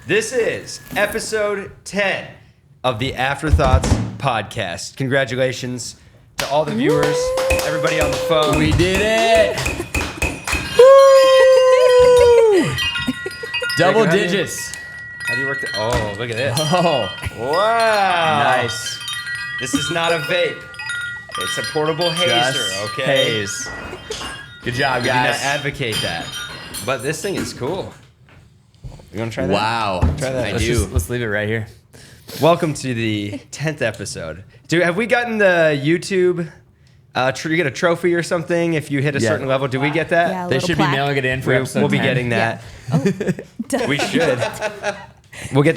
This is episode 10 of the Afterthoughts podcast. Congratulations to all the viewers, everybody on the phone. We did it! Double digits. How do you work that? Oh, look at this. Oh, Wow. nice. This is not a vape. It's a portable hazer, okay? Haze. Good job, We do not guys. advocate that. But this thing is cool. You want to try that? Wow. Try that. Let's leave it right here. Welcome to the 10th episode. Dude, have we gotten the YouTube, you get a trophy or something if you hit a certain level? Do we get that? Yeah, a They little should plaque. be mailing it in for episode We'll be 10. getting that. Yeah. We should.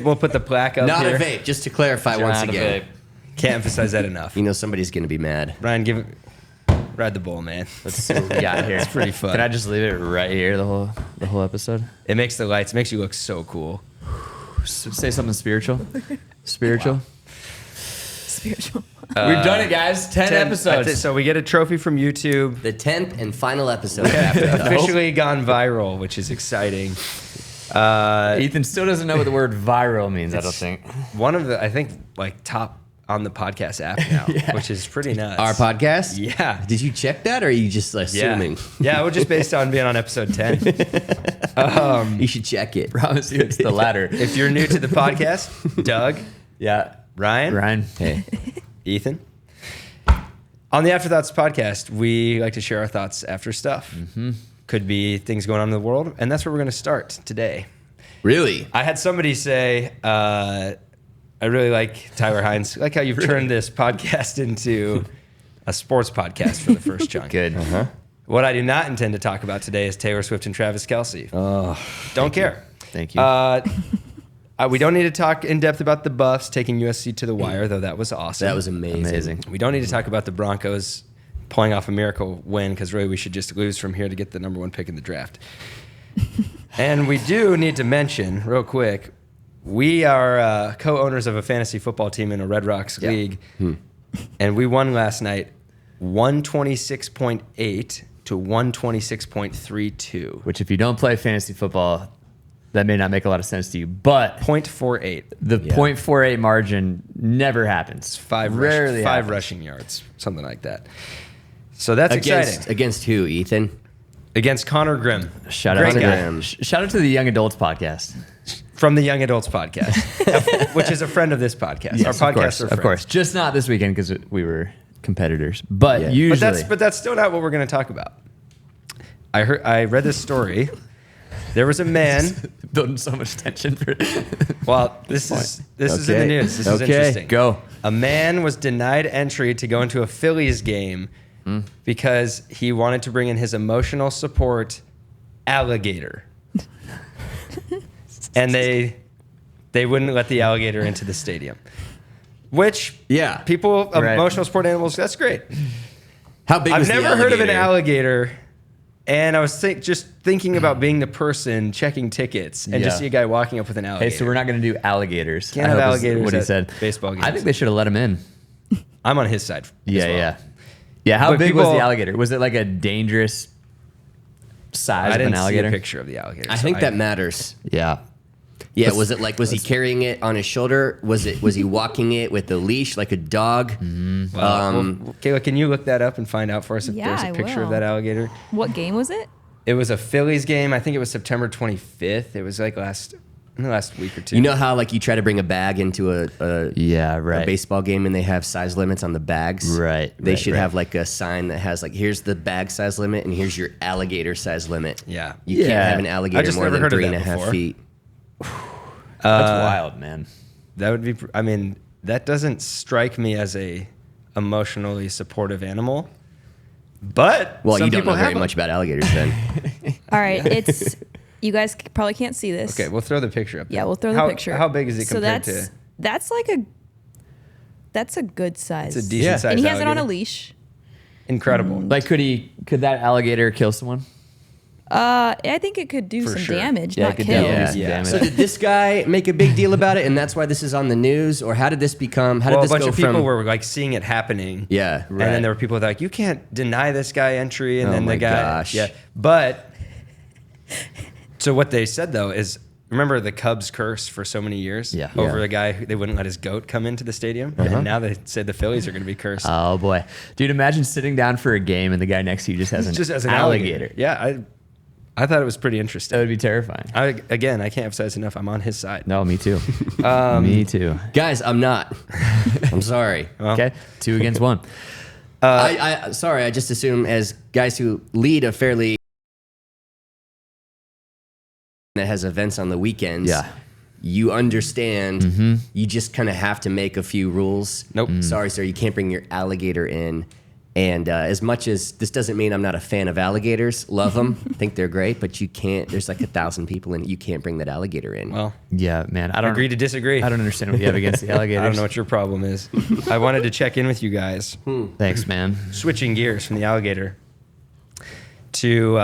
We'll put the plaque up Not here. a vape, just to clarify once Not a again. vape. Can't emphasize that enough. You know somebody's going to be mad. Ryan, ride the bull, man. Let's see what we got here. It's pretty fun. Can I just leave it right here the whole episode? It makes the lights, makes you look so cool. Say something spiritual. Spiritual. Spiritual. We've done it, guys. 10 episodes. So we get a trophy from YouTube. The 10th and final episode of Afterthoughts. Officially gone viral, which is exciting. Ethan still doesn't know what the word viral means, I don't think. One of the, I think, like top on the podcast app now, which is pretty nuts. Our podcast? Yeah. Did you check that, or are you just assuming? Yeah, well, just based on being on episode 10. You should check it. Promise you it's the latter. If you're new to the podcast, Doug, Yeah. Ryan, Hey, Ethan. On the Afterthoughts podcast, we like to share our thoughts after stuff. Mm-hmm. Could be things going on in the world, and that's where we're going to start today. really? I had somebody say, I really like Tyler Hines. I like how you've turned this podcast into a sports podcast for the first chunk. Good. What I do not intend to talk about today is Taylor Swift and Travis Kelce. Oh, Don't care. Thank you. We don't need to talk in depth about the Buffs taking USC to the wire, though that was awesome. that was amazing. We don't need to talk about the Broncos pulling off a miracle win, because really we should just lose from here to get the number one pick in the draft. And we do need to mention, real quick, we are co-owners of a fantasy football team in a Red Rocks league, and we won last night 126.8 to 126.32. Which, if you don't play fantasy football, that may not make a lot of sense to you. But 0.48. the 0.48 margin never happens. Rarely Five happens. rushing yards, something like that. So that's exciting. Against who, Ethan? Against Connor Grimm. Shout out Great to guy. shout out to the Young Adults podcast. From the Young Adults podcast, which is a friend of this podcast. Our podcasts are friends. Of course. Just not this weekend because we were competitors. But usually. But that's still not what we're going to talk about. I read this story. There was a man. building so much tension for Well, this is in the news. This is interesting. Go. A man was denied entry to go into a Phillies game because he wanted to bring in his emotional support alligator. And they wouldn't let the alligator into the stadium. Which, Yeah. people, Right. emotional support animals, that's great. How big I've was the never heard of an alligator? alligator, and I was just thinking about being the person checking tickets and just Yeah. see a guy walking up with an alligator. Hey, so we're not going to do alligators. Can't I have hope is alligators What he at said. baseball games. I think they should have let him in. I'm on his side. as well. Yeah. How But big was people- the alligator? Was it like a dangerous size I of didn't an alligator? see a picture of the alligator. I so think that matters. Yeah. Yeah, was he carrying it on his shoulder? Was he walking it with a leash like a dog? Kayla, can you look that up and find out for us if Yeah, there's a I picture of will. that alligator? What game was it? It was a Phillies game. I think it was September 25th. It was like in the last week or two. You know how like you try to bring a bag into a Right. baseball game and they have size limits on the bags? Right, They right, should right. have like a sign that has like, here's the bag size limit and here's your alligator size limit. Yeah. You can't Yeah. have an I alligator just more never than heard of 3.5 that before. feet. That's wild, man. That would be, I mean, that doesn't strike me as a emotionally supportive animal. But Well, some you don't people know very have them. much about alligators then. All right, it's you guys probably can't see this. Okay, we'll throw the picture up. Yeah, there. we'll throw the picture. How big is it So compared that's that's a good size. It's a decent Yeah. size and he has it on a alligator. leash. Incredible. Like, could that alligator kill someone? I think it could do For some sure. damage, Yeah, it not could kill. definitely Yeah. do some Yeah. damage. So did this guy make a big deal about it and that's why this is on the news? Or how did this become, how did Well, a this bunch go of people from... were like seeing it happening. Yeah. And then there were people that were like, you can't deny this guy entry. And Oh then my the guy. gosh. Yeah. But so what they said though is remember the Cubs curse for so many years over the guy they wouldn't let his goat come into the stadium. And now they said the Phillies are going to be cursed. Oh boy, dude! Imagine sitting down for a game and the guy next to you just has an alligator. Yeah, I thought it was pretty interesting. That would be terrifying. I can't emphasize enough. I'm on his side. No, me too. Me too. Guys, I'm not. I'm sorry. Well, Okay, 2 against 1. Sorry, I just assume as guys who lead a fairly that has events on the weekends. Yeah. You understand. You just kind of have to make a few rules. Nope. Sorry, sir, you can't bring your alligator in. And as much as this doesn't mean I'm not a fan of alligators, love them, think they're great, but you can't. There's like 1,000 people and you can't bring that alligator in. Well, Yeah, man. I don't agree to disagree. I don't understand what you have against the alligators. I don't know what your problem is. I wanted to check in with you guys. Thanks, man. Switching gears from the alligator to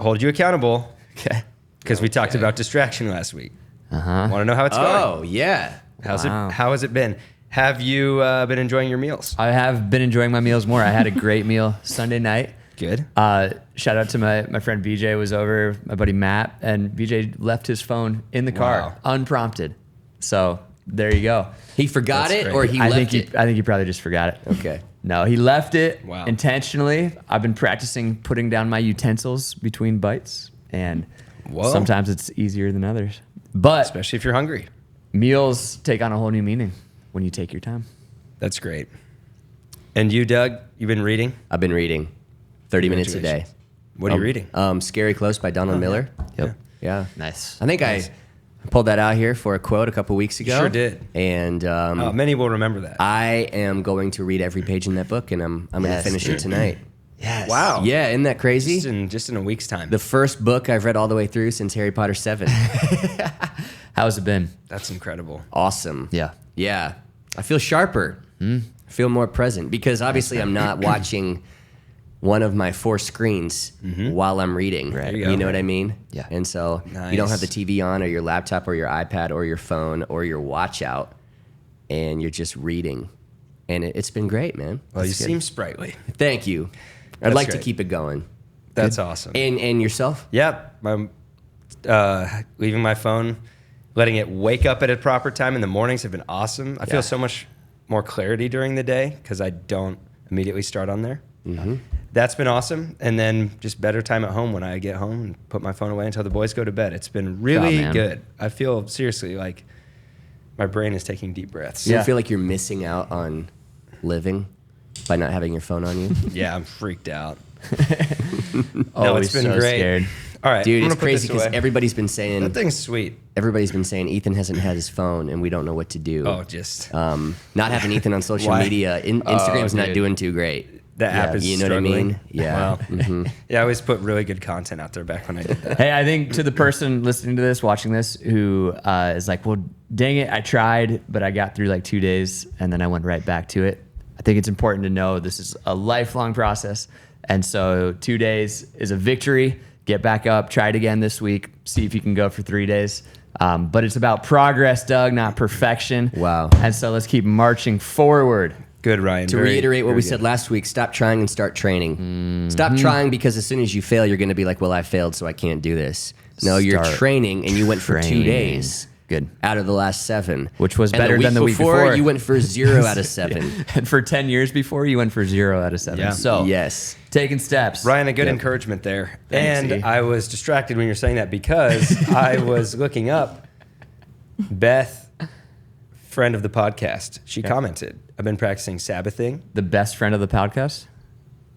hold you accountable Okay. because we talked about distraction last week. Uh-huh. Want to know how it's going? Oh, yeah. Wow. How has it been? Have you been enjoying your meals? I have been enjoying my meals more. I had a great meal Sunday night. Good. Shout out to my friend BJ was over, my buddy Matt, and BJ left his phone in the car Wow. unprompted. So there you go. He forgot That's it great. or he I left think it? I think he probably just forgot it. Okay. No, he left it Wow. intentionally. I've been practicing putting down my utensils between bites, and Whoa. sometimes it's easier than others. But Especially if you're hungry. meals take on a whole new meaning when you take your time. That's great. And you, Doug, you've been reading? I've been reading 30 minutes a day. What are you reading? Scary Close by Donald Miller. Yep. Yeah. Nice. I think I pulled that out here for a quote a couple weeks ago. Sure did. And Many will remember that. I am going to read every page in that book, and I'm going to Yes, finish dude. it tonight. Yes. Wow. Yeah, isn't that crazy? Just in a week's time. The first book I've read all the way through since Harry Potter 7. How's it been? That's incredible. Awesome. Yeah. Yeah. I feel sharper. I feel more present because obviously I'm not watching one of my 4 screens while I'm reading. Right. There you go. You know what I mean? Yeah. And so you don't have the Nice. TV on or your laptop or your iPad or your phone or your watch out, and you're just reading. And it's been great, man. Well, you That's good. seem sprightly. Thank you. I'd That's like to great. keep it going. That's awesome. And yourself? Yep. Leaving my phone, letting it wake up at a proper time in the mornings have been awesome. I feel so much more clarity during the day because I don't immediately start on there. That's been awesome. And then just better time at home when I get home and put my phone away until the boys go to bed. It's been really man. good. I feel seriously like my brain is taking deep breaths. Do you Yeah. feel like you're missing out on living by not having your phone on you? Yeah, I'm freaked out. Always it's been so great. scared. All right, Dude, I'm it's gonna put this crazy because away. everybody's been saying That thing's sweet. Ethan hasn't had his phone and we don't know what to do. Oh, just Not having Ethan on social Why? media, Instagram's not dude. doing too great. the app Yeah, is You know what I struggling. mean? Yeah. Wow. Yeah, I always put really good content out there back when I did that. Hey, I think to the person listening to this, watching this, who is like, well, dang it, I tried, but I got through like 2 days and then I went right back to it. I think it's important to know this is a lifelong process. And so 2 days is a victory. Get back up, try it again this week, see if you can go for 3 days. But it's about progress, Doug, not perfection. Wow. And so let's keep marching forward. Good, Ryan. To Very- reiterate what very we good. said last week, stop trying and start training. Stop trying because as soon as you fail, you're going to be like, well, I failed, so I can't do this. No, you're Start training and you went for 2 training. days. Good. Out of the last 7. Which was And better than the week before. You went for 0 out of 7. And for 10 years before, you went for 0 out of 7. Yeah. So Yes. taking steps. Ryan, a good Yep. encouragement there. Thanks, And E. I was distracted when you were saying that because I was looking up Beth, friend of the podcast. She commented, I've been practicing Sabbathing. The best friend of the podcast?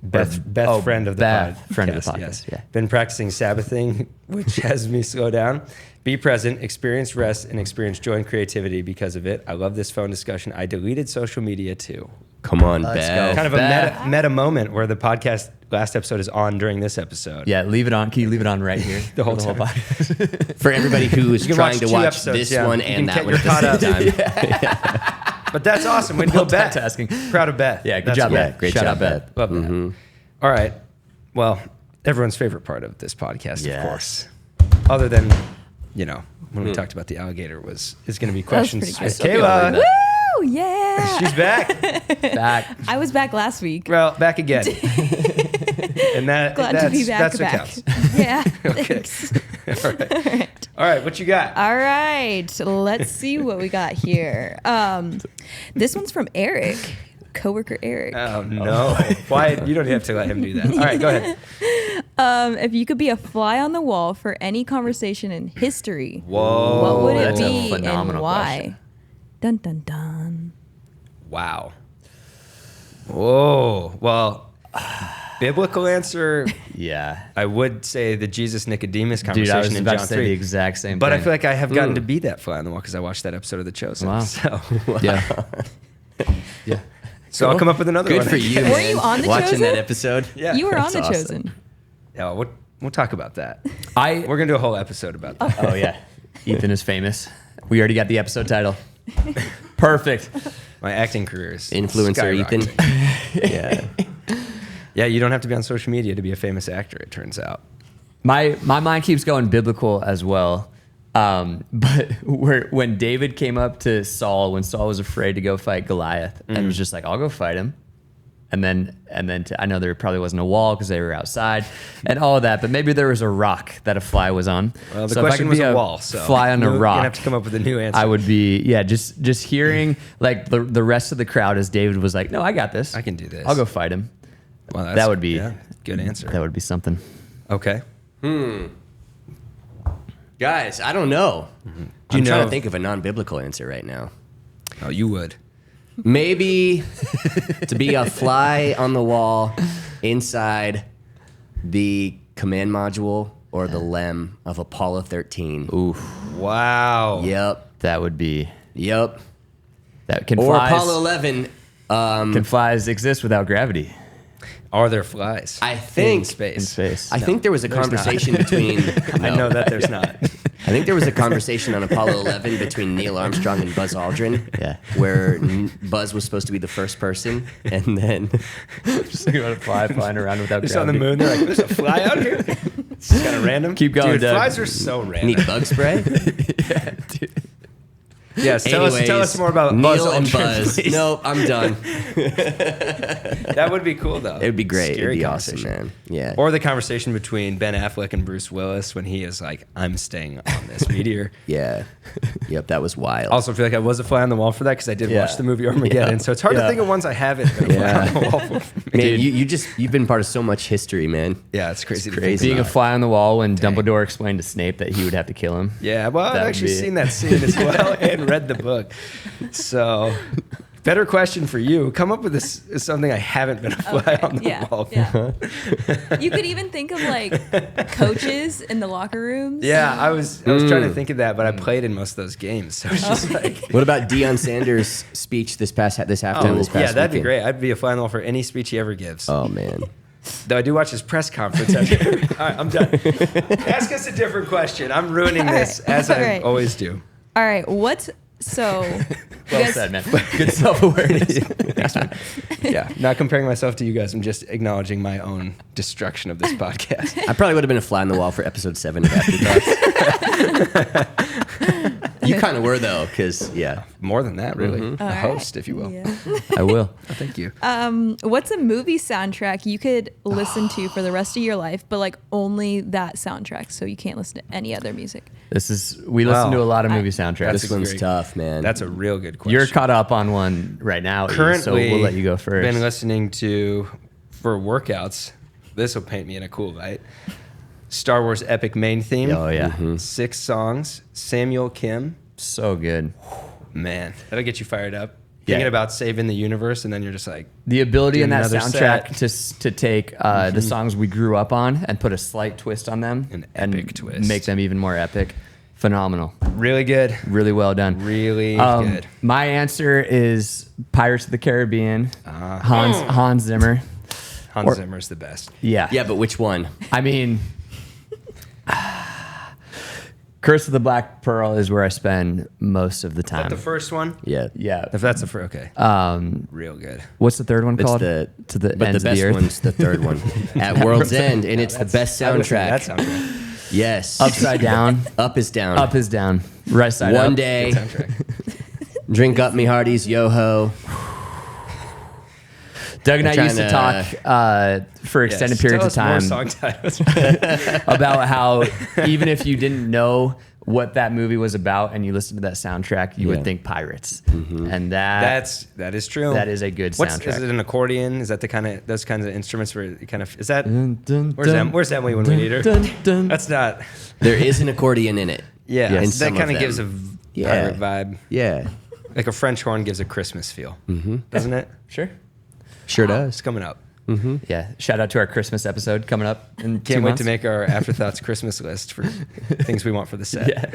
Beth, oh, friend of the Beth, podcast. friend of the podcast, Yes. yeah. Been practicing Sabbathing, which has me slow down. Be present, experience rest, and experience joy and creativity because of it. I love this phone discussion. I deleted social media too. Come on, Let's Beth. go. Kind of a Beth. meta moment where the podcast last episode is on during this episode. Yeah, leave it on. Can you leave it on right here? The whole time. podcast? For everybody who's You can trying watch to 2 watch episodes, this yeah. one You and can that get- one at you're the same time. But that's awesome. We'd go Beth. Multitasking. Proud of Beth. Yeah, good That's job, great. Beth. Great Shout job, out, Beth. Love that. All right. Well, everyone's favorite part of this podcast, Yes. of course, other than, when we talked about the alligator, is going to be That was questions. pretty with good. I still Kayla. feel Woo! Yeah. She's back. Back. I was back last week. Well, back again. And Glad to be back. that's what back. counts. Yeah. Okay. Thanks. All right, what you got? All right, let's see what we got here. This one's from Eric, coworker Eric. Oh no! Why? You don't have to let him do that. All right, go ahead. If you could be a fly on the wall for any conversation in history, Whoa! what would it that's a be and phenomenal why? question. Dun dun dun. Wow. Whoa. Well, biblical answer. Yeah. I would say the Jesus Nicodemus Dude, conversation I was in about John to say 3. the exact same But thing. I feel like I have gotten to be that fly on the wall because I watched that episode of The Chosen. Wow. So, Yeah. Yeah. so I'll come up with another Good one. for you, Were man. you on The Watching Chosen? that episode? Yeah. You were on That's The awesome. Chosen. Yeah, we'll talk about that. I We're gonna do a whole episode about that. Oh yeah. Ethan is famous. We already got the episode title. Perfect. My acting career is Influencer Ethan. skyrocketing. Yeah. Yeah, you don't have to be on social media to be a famous actor. It turns out. My mind keeps going biblical as well. But when David came up to Saul, when Saul was afraid to go fight Goliath, and was just like, "I'll go fight him," and then I know there probably wasn't a wall because they were outside, and all of that. But maybe there was a rock that a fly was on. Well, the So if I question could was be a wall. So fly on a you're rock. gonna have to come up with a new answer. I would be just hearing like the rest of the crowd as David was like, "No, I got this. I can do this. I'll go fight him." Well, that would be good answer. That would be something. Okay. Guys, I don't know. Do I'm you trying know? to think of a non-biblical answer right now. Oh, you would. Maybe to be a fly on the wall inside the command module or the LEM of Apollo 13. Ooh, Wow. Yep. that would be Yep. that can Or flies, Apollo 11. can flies exist without gravity Are there flies? I think in space. in space? I think there was a conversation between. I know that there's not. I think there was a conversation on Apollo 11 between Neil Armstrong and Buzz Aldrin. Yeah. Where Buzz was supposed to be the first person, and then Just think about a fly flying around without Just on the gravity. moon, they're like, "There's a fly out here." It's just kind of random. Keep going, Dude, Doug. flies are so random. need bug spray. Yeah, dude. Yes, tell us more about Neil Buzz and Aldrin, Buzz. please. No, I'm done. That would be cool, though. It would be great. Scary It'd be awesome, conversation. man. Yeah. Or the conversation between Ben Affleck and Bruce Willis when he is like, "I'm staying on this meteor." Yeah. Yep, that was wild. Also, feel like I was a fly on the wall for that because I did Yeah. watch the movie Armageddon. Yeah. So it's hard to Yeah. think of ones I haven't been a fly Yeah. on the wall for. Man, you've been part of so much history, man. Yeah, it's crazy. It's to crazy. think Being a about. fly on the wall when Dumbledore explained to Snape that he would have to kill him. Yeah, well, That I've would actually be- seen that scene as well and read the book. So, better question for you. Come up with this is something I haven't been a fly on the wall for. Yeah. You could even think of like coaches in the locker rooms. Yeah, I was trying to think of that, but I played in most of those games, so it's just like. What about Deion Sanders' speech this halftime? This past Yeah, that'd be weekend? great. I'd be a fly on the wall for any speech he ever gives. Oh man. Though I do watch his press conference. All right, I'm done. Ask us a different question. I'm ruining this as I Alright. always do. All right. So you Well guys- said, man. Good self-awareness. Yeah, not comparing myself to you guys. I'm just acknowledging my own destruction of this podcast. I probably would have been a fly on the wall for episode 7 of Afterthoughts. You kind of were though, because More than that, really. A host, if you will. Yeah. I will. Oh, thank you. What's a movie soundtrack you could listen to for the rest of your life, but like only that soundtrack, so you can't listen to any other music? We listen Wow. to a lot of movie That's soundtracks. this one's great. tough, man. That's a real good question. You're caught up on one right now, E, Currently, so we'll let you go first. Been listening to for workouts. This will paint me in a cool light. Star Wars epic main theme. Oh yeah, 6 songs. Samuel Kim. so good. Man, that'll get you fired up. Yeah. Thinking about saving the universe, and then you're just like, The ability Do in that another soundtrack to take the songs we grew up on and put a slight twist on them, An and epic twist. make them even more epic. Phenomenal, really good. really well done. Really good. My answer is Pirates of the Caribbean. Hans Zimmer. Hans Zimmer's the best. Yeah, yeah, but which one? I mean, Curse of the Black Pearl is where I spend most of the Is time. that the first one? Yeah. Yeah. If that's the first, okay. Um, Real good. what's the third one It's called? the To the but ends the of best the earth. one's the third one at World's End, and it's the best I listened to soundtrack. That soundtrack. Yes. Upside down. Up is down. Up is down. Right side up. One day, Soundtrack. drink up me hearties, yo ho. Doug and I trying used to talk for extended Yes, periods of tell us time more song titles. about how even if you didn't know what that movie was about and you listened to that soundtrack, you would think pirates. And that is true. that is a good soundtrack. Is it an accordion? Is that those kinds of instruments where you kind of is that? Dun, Where's Emily when we need her? dun. That's not. There is an accordion in it. Yeah, in that some kind of of gives a them. pirate vibe. Yeah. Like a French horn gives a Christmas feel, doesn't it? Sure. Sure It's does. coming up. Yeah. Shout out to our Christmas episode coming up in 2 Can't wait months. to make our Afterthoughts Christmas list for things we want for the set. Yeah.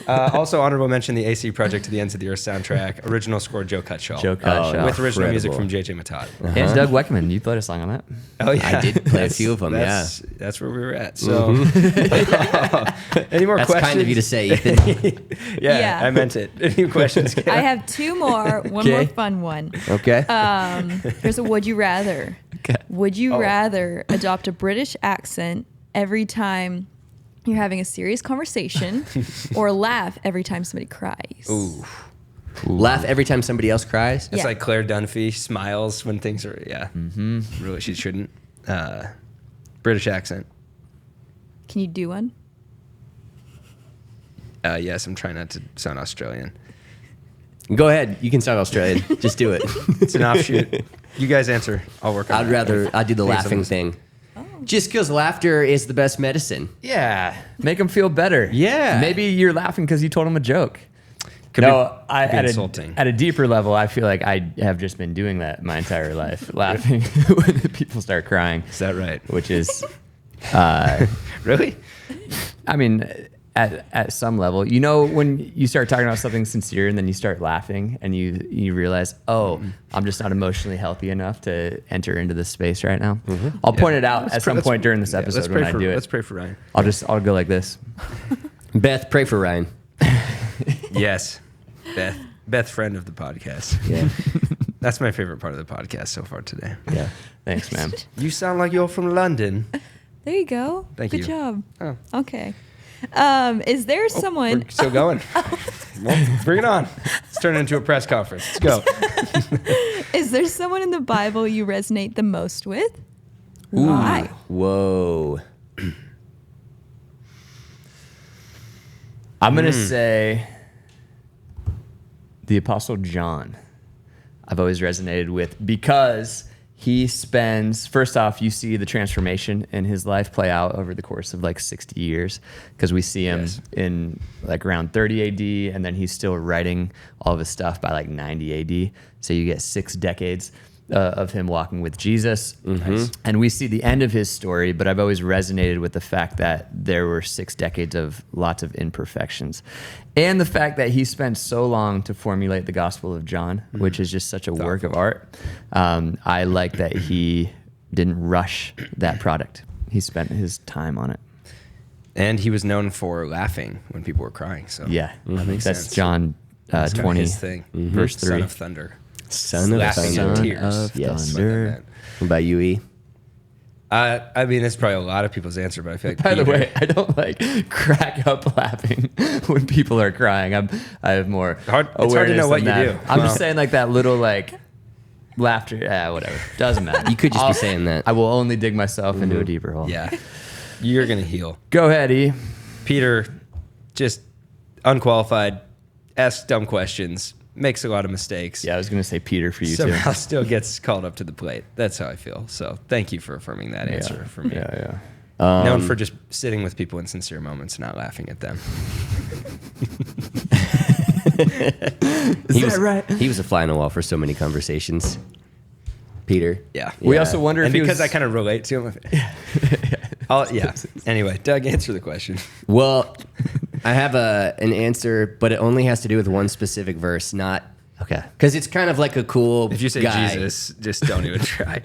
Also, honorable mention: the AC Project to the Ends of the Earth soundtrack, original score Joe Cutshall, Joe Cutshall. with original music Incredible. from JJ Matott. And Doug Wekenman, you played a song on that. Oh yeah, I did play a few of them, That's where we were at. So, any more That's questions? kind of you to say, Ethan. Yeah, I meant it. Any questions? I have two more. One more fun one. Okay. Here's a would you rather. Okay. Would you rather adopt a British accent every time you're having a serious conversation or laugh every time somebody cries? Ooh, Laugh every time somebody else cries. it's Yeah. like Claire Dunphy smiles when things are Really, she shouldn't. British accent. Can you do one? Yes, I'm trying not to sound Australian. Go ahead. You can sound Australian. Just do it. It's an offshoot. You guys answer. I'll work on it. I'd do the I think laughing something's- thing. Just because laughter is the best medicine. Yeah. Make them feel better. Yeah. Maybe you're laughing because you told them a joke. Could be insulting. At a deeper level, I feel like I have just been doing that my entire life, laughing when people start crying. Is that right? Which is, Really? I mean, at some level, you know, when you start talking about something sincere and then you start laughing and you realize, oh, I'm just not emotionally healthy enough to enter into this space right now. I'll point it out at some point during this episode when I do it. Let's pray for Ryan. I'll go like this. Beth, pray for Ryan. Yes, Beth, friend of the podcast. Yeah. That's my favorite part of the podcast so far today. Yeah. Thanks, man. You sound like you're from London. There you go. Thank Good you. job. Oh. Okay. Is there someone? We're still going. Well, bring it on. Let's turn it into a press conference. Let's go. Is there someone in the Bible you resonate the most with? Why? Whoa. I'm going to say the Apostle John. I've always resonated with because he spends, first off, you see the transformation in his life play out over the course of like 60 years because we see him in like around 30 AD and then he's still writing all of his stuff by like 90 AD. So you get 6 decades of him walking with Jesus. And we see the end of his story, but I've always resonated with the fact that there were 6 decades of lots of imperfections. And the fact that he spent so long to formulate the Gospel of John, which is just such a work of art. I like that he didn't rush that product. He spent his time on it. And he was known for laughing when people were crying. So Yeah, that makes that's sense. John That's kinda 20, his thing. verse 3. Son of Thunder. Son of Laughing in thunder. tears. of Yes. thunder. What about you, E? I mean, that's probably a lot of people's answer, but I feel like By the Peter- way, I don't like crack up laughing when people are crying. I have more It's hard to awareness know what than you that. do. I'm Well- just saying like that little like laughter. Yeah, whatever. Doesn't matter. You could just be saying that. I will only dig myself into a deeper hole. yeah, you're gonna heal. Go ahead, E. Peter, just unqualified, asks dumb questions, makes a lot of mistakes. Yeah, I was gonna say Peter for you Somehow too. still gets called up to the plate. That's how I feel. So thank you for affirming that answer for me. Yeah. Known for just sitting with people in sincere moments and not laughing at them. He was a fly on the wall for so many conversations. Peter. Yeah. We also wonder and if he because was- I kind of relate to him. Yeah. Anyway, Doug, answer the question. Well, I have an answer, but it only has to do with one specific verse, not Okay. because it's kind of like a cool. If you say guy. Jesus, just don't even try.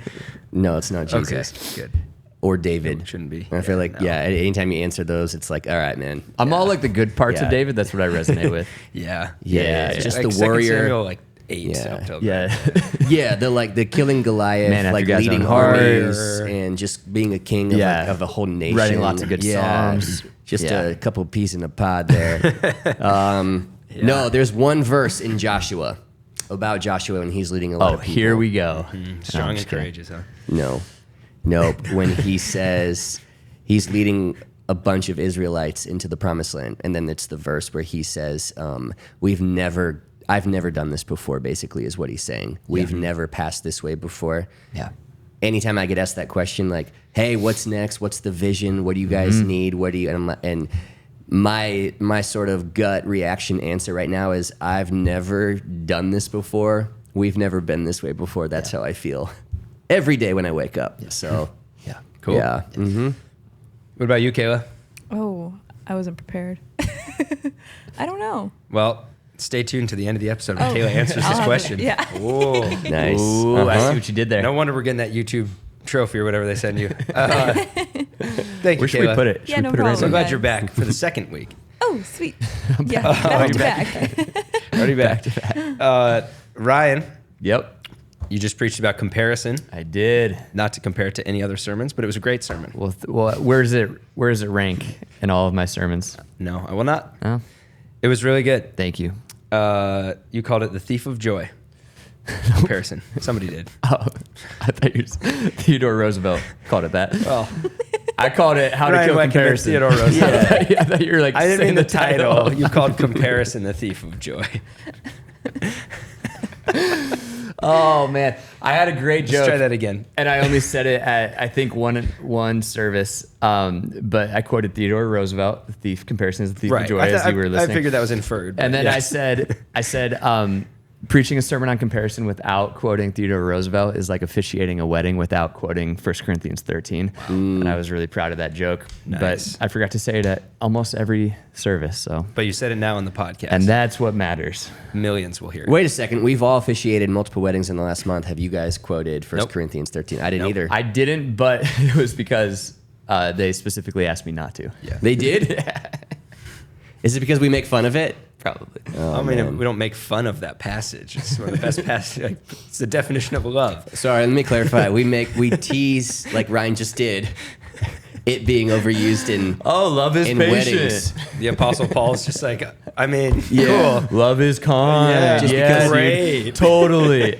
No, it's not Jesus Okay, good. or David. It shouldn't be. And I feel like No. anytime you answer those, it's like, all right, man. I'm all like the good parts Yeah. of David. That's what I resonate with. Yeah. Yeah, it's just Like the 2 warrior. Samuel, like 8 Yeah. October. Yeah. Yeah, the killing Goliath, Man after like God's leading own heart. armies and just being a king of, Yeah. of a whole nation. Writing lots of good songs. Just Yeah. a couple peas in a pod there. No, there's one verse in Joshua about Joshua when he's leading a lot of people. Here we go. Strong just and kidding. courageous, huh? No. When he says he's leading a bunch of Israelites into the promised land, and then it's the verse where he says, I've never done this before, basically, is what he's saying. We've never passed this way before. Yeah. Anytime I get asked that question, like, hey, what's next? What's the vision? What do you guys need? What do you, and my sort of gut reaction answer right now is, I've never done this before. We've never been this way before. That's how I feel every day when I wake up. Yeah. So, Yeah. Cool. yeah. Mm-hmm. What about you, Kayla? Oh, I wasn't prepared. I don't know. Well, stay tuned to the end of the episode when Oh. Kayla answers I'll this have question. to- yeah. Whoa. Nice. Ooh, I see what you did there. No wonder we're getting that YouTube trophy or whatever they send you. Thank you, Where should we Kayla. put it? Yeah, Should no we put it right problem. So there? glad guys. you're back for the second week. Oh, sweet. Yeah, back to back. Already back. Ryan, Yep. you just preached about comparison. I did. Not to compare it to any other sermons, but it was a great sermon. Well, where does it rank in all of my sermons? No, I will not. Oh, It was really good. thank you. You called it the thief of joy. Comparison. Somebody did. Oh, I thought you Theodore Roosevelt called it that. Well, I called it How to Ryan Kill Wekenman, Comparison. Theodore Roosevelt. Yeah, I thought you were like. I didn't saying mean the title. You called comparison the thief of joy. Oh man, I had a great joke. Let's try that again. And I only said it at I think one service, but I quoted Theodore Roosevelt. The thief comparison is the thief of joy, as you were listening. I figured that was inferred. And then yes. I said, preaching a sermon on comparison without quoting Theodore Roosevelt is like officiating a wedding without quoting 1 Corinthians 13. And I was really proud of that joke. Nice. But I forgot to say it at almost every service. So, But you said it now on the podcast. and that's what matters. Millions will hear it. Wait a second. We've all officiated multiple weddings in the last month. Have you guys quoted 1 Nope. Corinthians 13? I didn't Nope. either. I didn't, but it was because they specifically asked me not to. Yeah. They did? Is it because we make fun of it? Probably. I mean, we don't make fun of that passage. It's one of the best passages. Like, it's the definition of love. Sorry, let me clarify. We tease, like Ryan just did, it being overused in Love is in weddings. The Apostle Paul's just like, I mean, cool. Love is kind. Yeah, just because- dude. Great. Totally.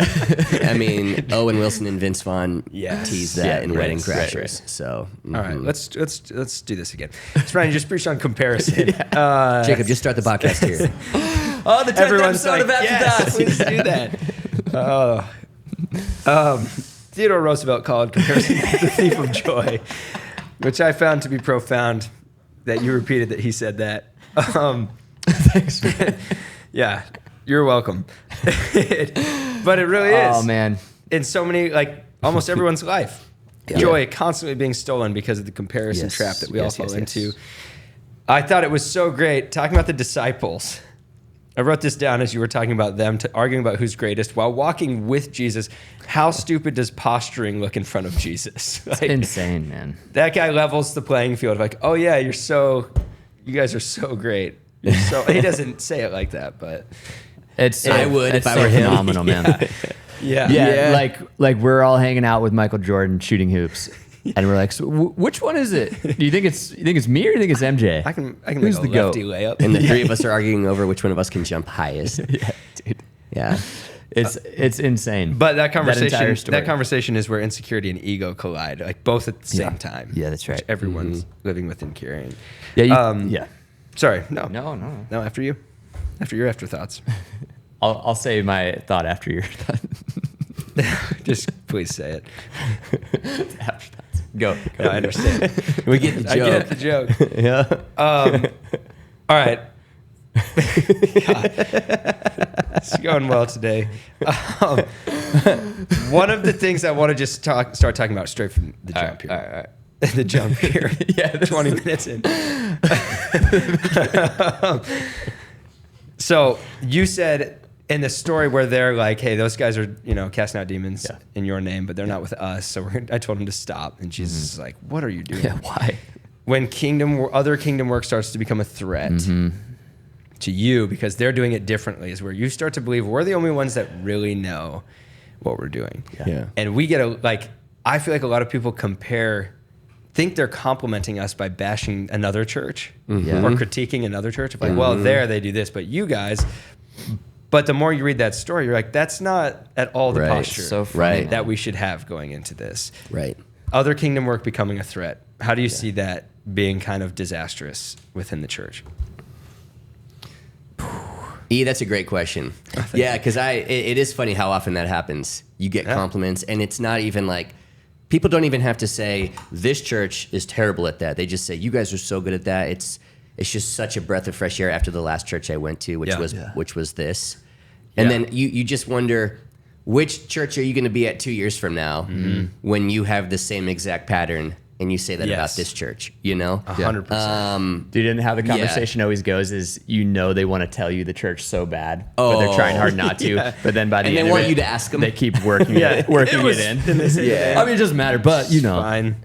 I mean, Owen Wilson and Vince Vaughn Yes. tease that Yeah, in right, Wedding right, Crashers. right. So, All right, let's do this again. So Ryan, you just preached on comparison. Jacob, just start the podcast here. Oh, the 10th Everyone's episode like, of yes, Afterthoughts. please do that. Theodore Roosevelt called comparison the thief of joy, which I found to be profound that you repeated that he said that. Thanks. Yeah, you're welcome. But it really is. Oh man. In so many, like almost everyone's life. Yeah. Joy constantly being stolen because of the comparison Yes, trap that we all yes, fall yes, yes. into. I thought it was so great talking about the disciples. I wrote this down as you were talking about them, arguing about who's greatest while walking with Jesus. How stupid does posturing look in front of Jesus? It's Like, insane, man. that guy levels the playing field. Like, oh yeah, you guys are so great. You're so. He doesn't say it like that, but I would it's if I so were him. phenomenal, man. yeah, Yeah, like we're all hanging out with Michael Jordan shooting hoops, and we're like, so which one is it? Do you think it's me or you think it's MJ? I can Who's make a the lefty GOAT? layup. And the three of us are arguing over which one of us can jump highest. Yeah, dude. Yeah. It's insane. But that entire story. conversation is where insecurity and ego collide, like both at the same Yeah. time. Yeah, that's right. Which everyone's living with and carrying. Yeah, yeah. Sorry, no. No. No, after you. After your afterthoughts. I'll say my thought after your thought. Just please say it. Afterthoughts. Go. No, I understand. We get the I joke. get the joke. Yeah. All right. God. It's going well today. One of the things I want to just start talking about straight from the jump here. All right. The jump here. Yeah, this 20 minutes in. So you said in the story where they're like, hey, those guys are, casting out demons Yeah. in your name, but they're not with us. So I told him to stop. And Jesus is like, what are you doing? Yeah, why? When other kingdom work starts to become a threat to you because they're doing it differently is where you start to believe we're the only ones that really know what we're doing. Yeah. And we get I feel like a lot of people think they're complimenting us by bashing another church Yeah. or critiquing another church. Of like, well, there they do this, but you guys, But the more you read that story, you're like, that's not at all the Right. posture So funny, Right. that we should have going into this. Right. Other kingdom work becoming a threat. How do you see that being kind of disastrous within the church? That's a great question. Yeah, because it is funny how often that happens. You get compliments, and it's not even like, people don't even have to say, this church is terrible at that. They just say, you guys are so good at that. It's just such a breath of fresh air after the last church I went to, which was this. And then you just wonder, which church are you going to be at 2 years from now when you have the same exact pattern and you say that about this church, you know? 100%. Dude, and how the conversation always goes is, they want to tell you the church so bad, but they're trying hard not to. Yeah. But then by the And end they of want it, you to ask them. they keep working it in. I mean, it doesn't matter, but Fine.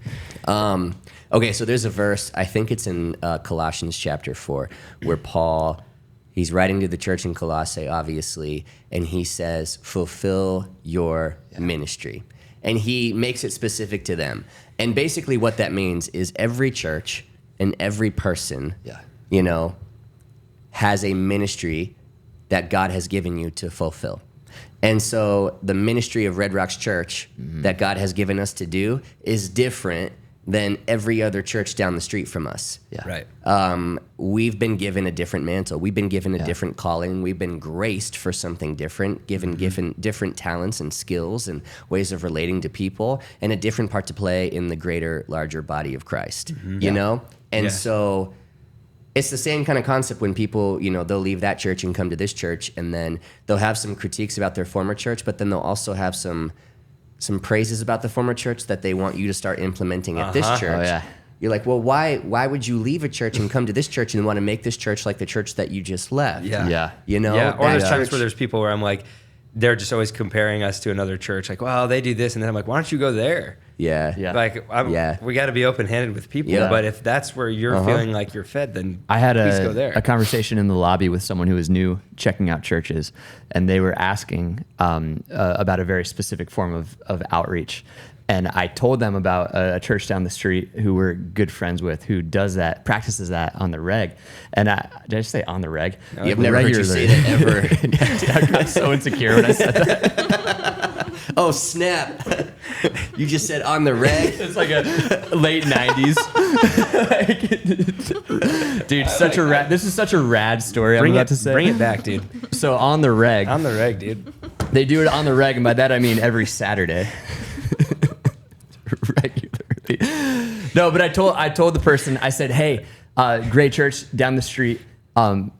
Okay, so there's a verse, I think it's in Colossians chapter 4, where Paul, he's writing to the church in Colossae, obviously, and he says, fulfill your ministry. And he makes it specific to them. And basically what that means is every church and every person, has a ministry that God has given you to fulfill. And so the ministry of Red Rocks Church that God has given us to do is different than every other church down the street from us. Right. We've been given a different mantle. We've been given a different calling. We've been graced for something different, given different talents and skills and ways of relating to people, and a different part to play in the greater, larger body of Christ, you know? And so it's the same kind of concept when people, they'll leave that church and come to this church, and then they'll have some critiques about their former church, but then they'll also have some praises about the former church that they want you to start implementing at this church. Oh, yeah. You're like, well, why would you leave a church and come to this church and want to make this church like the church that you just left? Yeah. You know? Yeah. Or there's That times church- where there's people where I'm like, they're just always comparing us to another church. Like, well, they do this. And then I'm like, why don't you go there? Yeah. Yeah. Like, we got to be open-handed with people. Yeah. But if that's where you're feeling like you're fed, then I had please go there. a conversation in the lobby with someone who was new checking out churches, and they were asking about a very specific form of outreach. And I told them about a church down the street who we're good friends with, who practices that on the reg. And did I just say on the reg? I've never heard you say that ever. I got so insecure when I said that. Oh, snap. You just said on the reg? It's like a late 90s. Dude, this is such a rad story I'm about to say. Bring it back, dude. So on the reg, On the reg, dude. they do it on the reg, and by that I mean every Saturday. Regularly. No, but I told the person, I said, hey, great church down the street.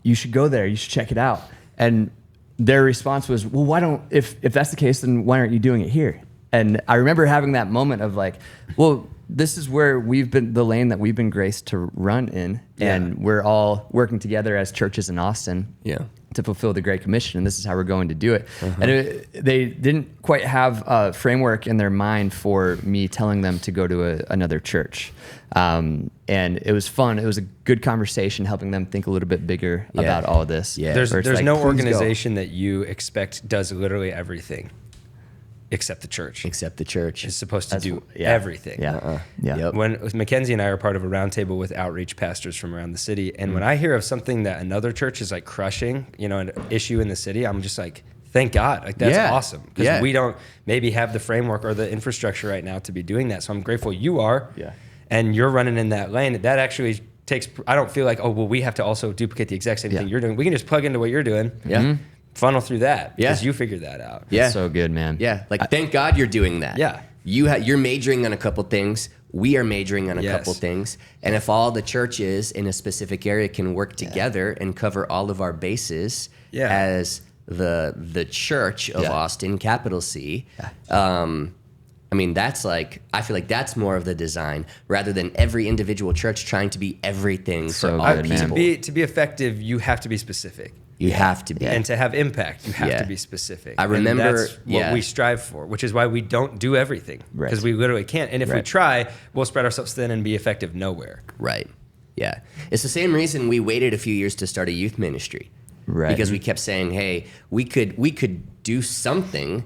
You should go there. You should check it out. And their response was, well, if that's the case, then why aren't you doing it here? And I remember having that moment of like, well, this is where the lane that we've been graced to run in. Yeah. And we're all working together as churches in Austin. Yeah. To fulfill the Great Commission, and this is how we're going to do it. And they didn't quite have a framework in their mind for me telling them to go to another church. And it was fun. It was a good conversation, helping them think a little bit bigger about all of this. Yeah. There's Where it's like, no please go. organization that you expect does literally everything except the church. Except the church. It's supposed to do yeah. everything. Yeah. Yeah. Yep. When Mackenzie and I are part of a roundtable with outreach pastors from around the city, and when I hear of something that another church is like crushing, an issue in the city, I'm just like, thank God, like that's awesome, because we don't maybe have the framework or the infrastructure right now to be doing that. So I'm grateful you are, and you're running in that lane. That actually takes. I don't feel like, oh well, we have to also duplicate the exact same thing you're doing. We can just plug into what you're doing. Yeah. Funnel through that because Yeah. you figured that out. Yeah. So good, man. Yeah. Like, thank God you're doing that. Yeah. You're majoring on a couple things. We are majoring on a Yes. couple things. And if all the churches in a specific area can work together and cover all of our bases as the church of Austin, capital C, I mean, that's like, I feel like that's more of the design rather than every individual church trying to be everything So for all good, people. man. To be effective, you have to be specific. You have to be. And to have impact, you have Yeah. to be specific. I remember- And that's what yeah. we strive for, which is why we don't do everything. Right. Because we literally can't. And if we Right. try, we'll spread ourselves thin and be effective nowhere. Right. Yeah. It's the same reason we waited a few years to start a youth ministry. Right. Because we kept saying, hey, we could do something.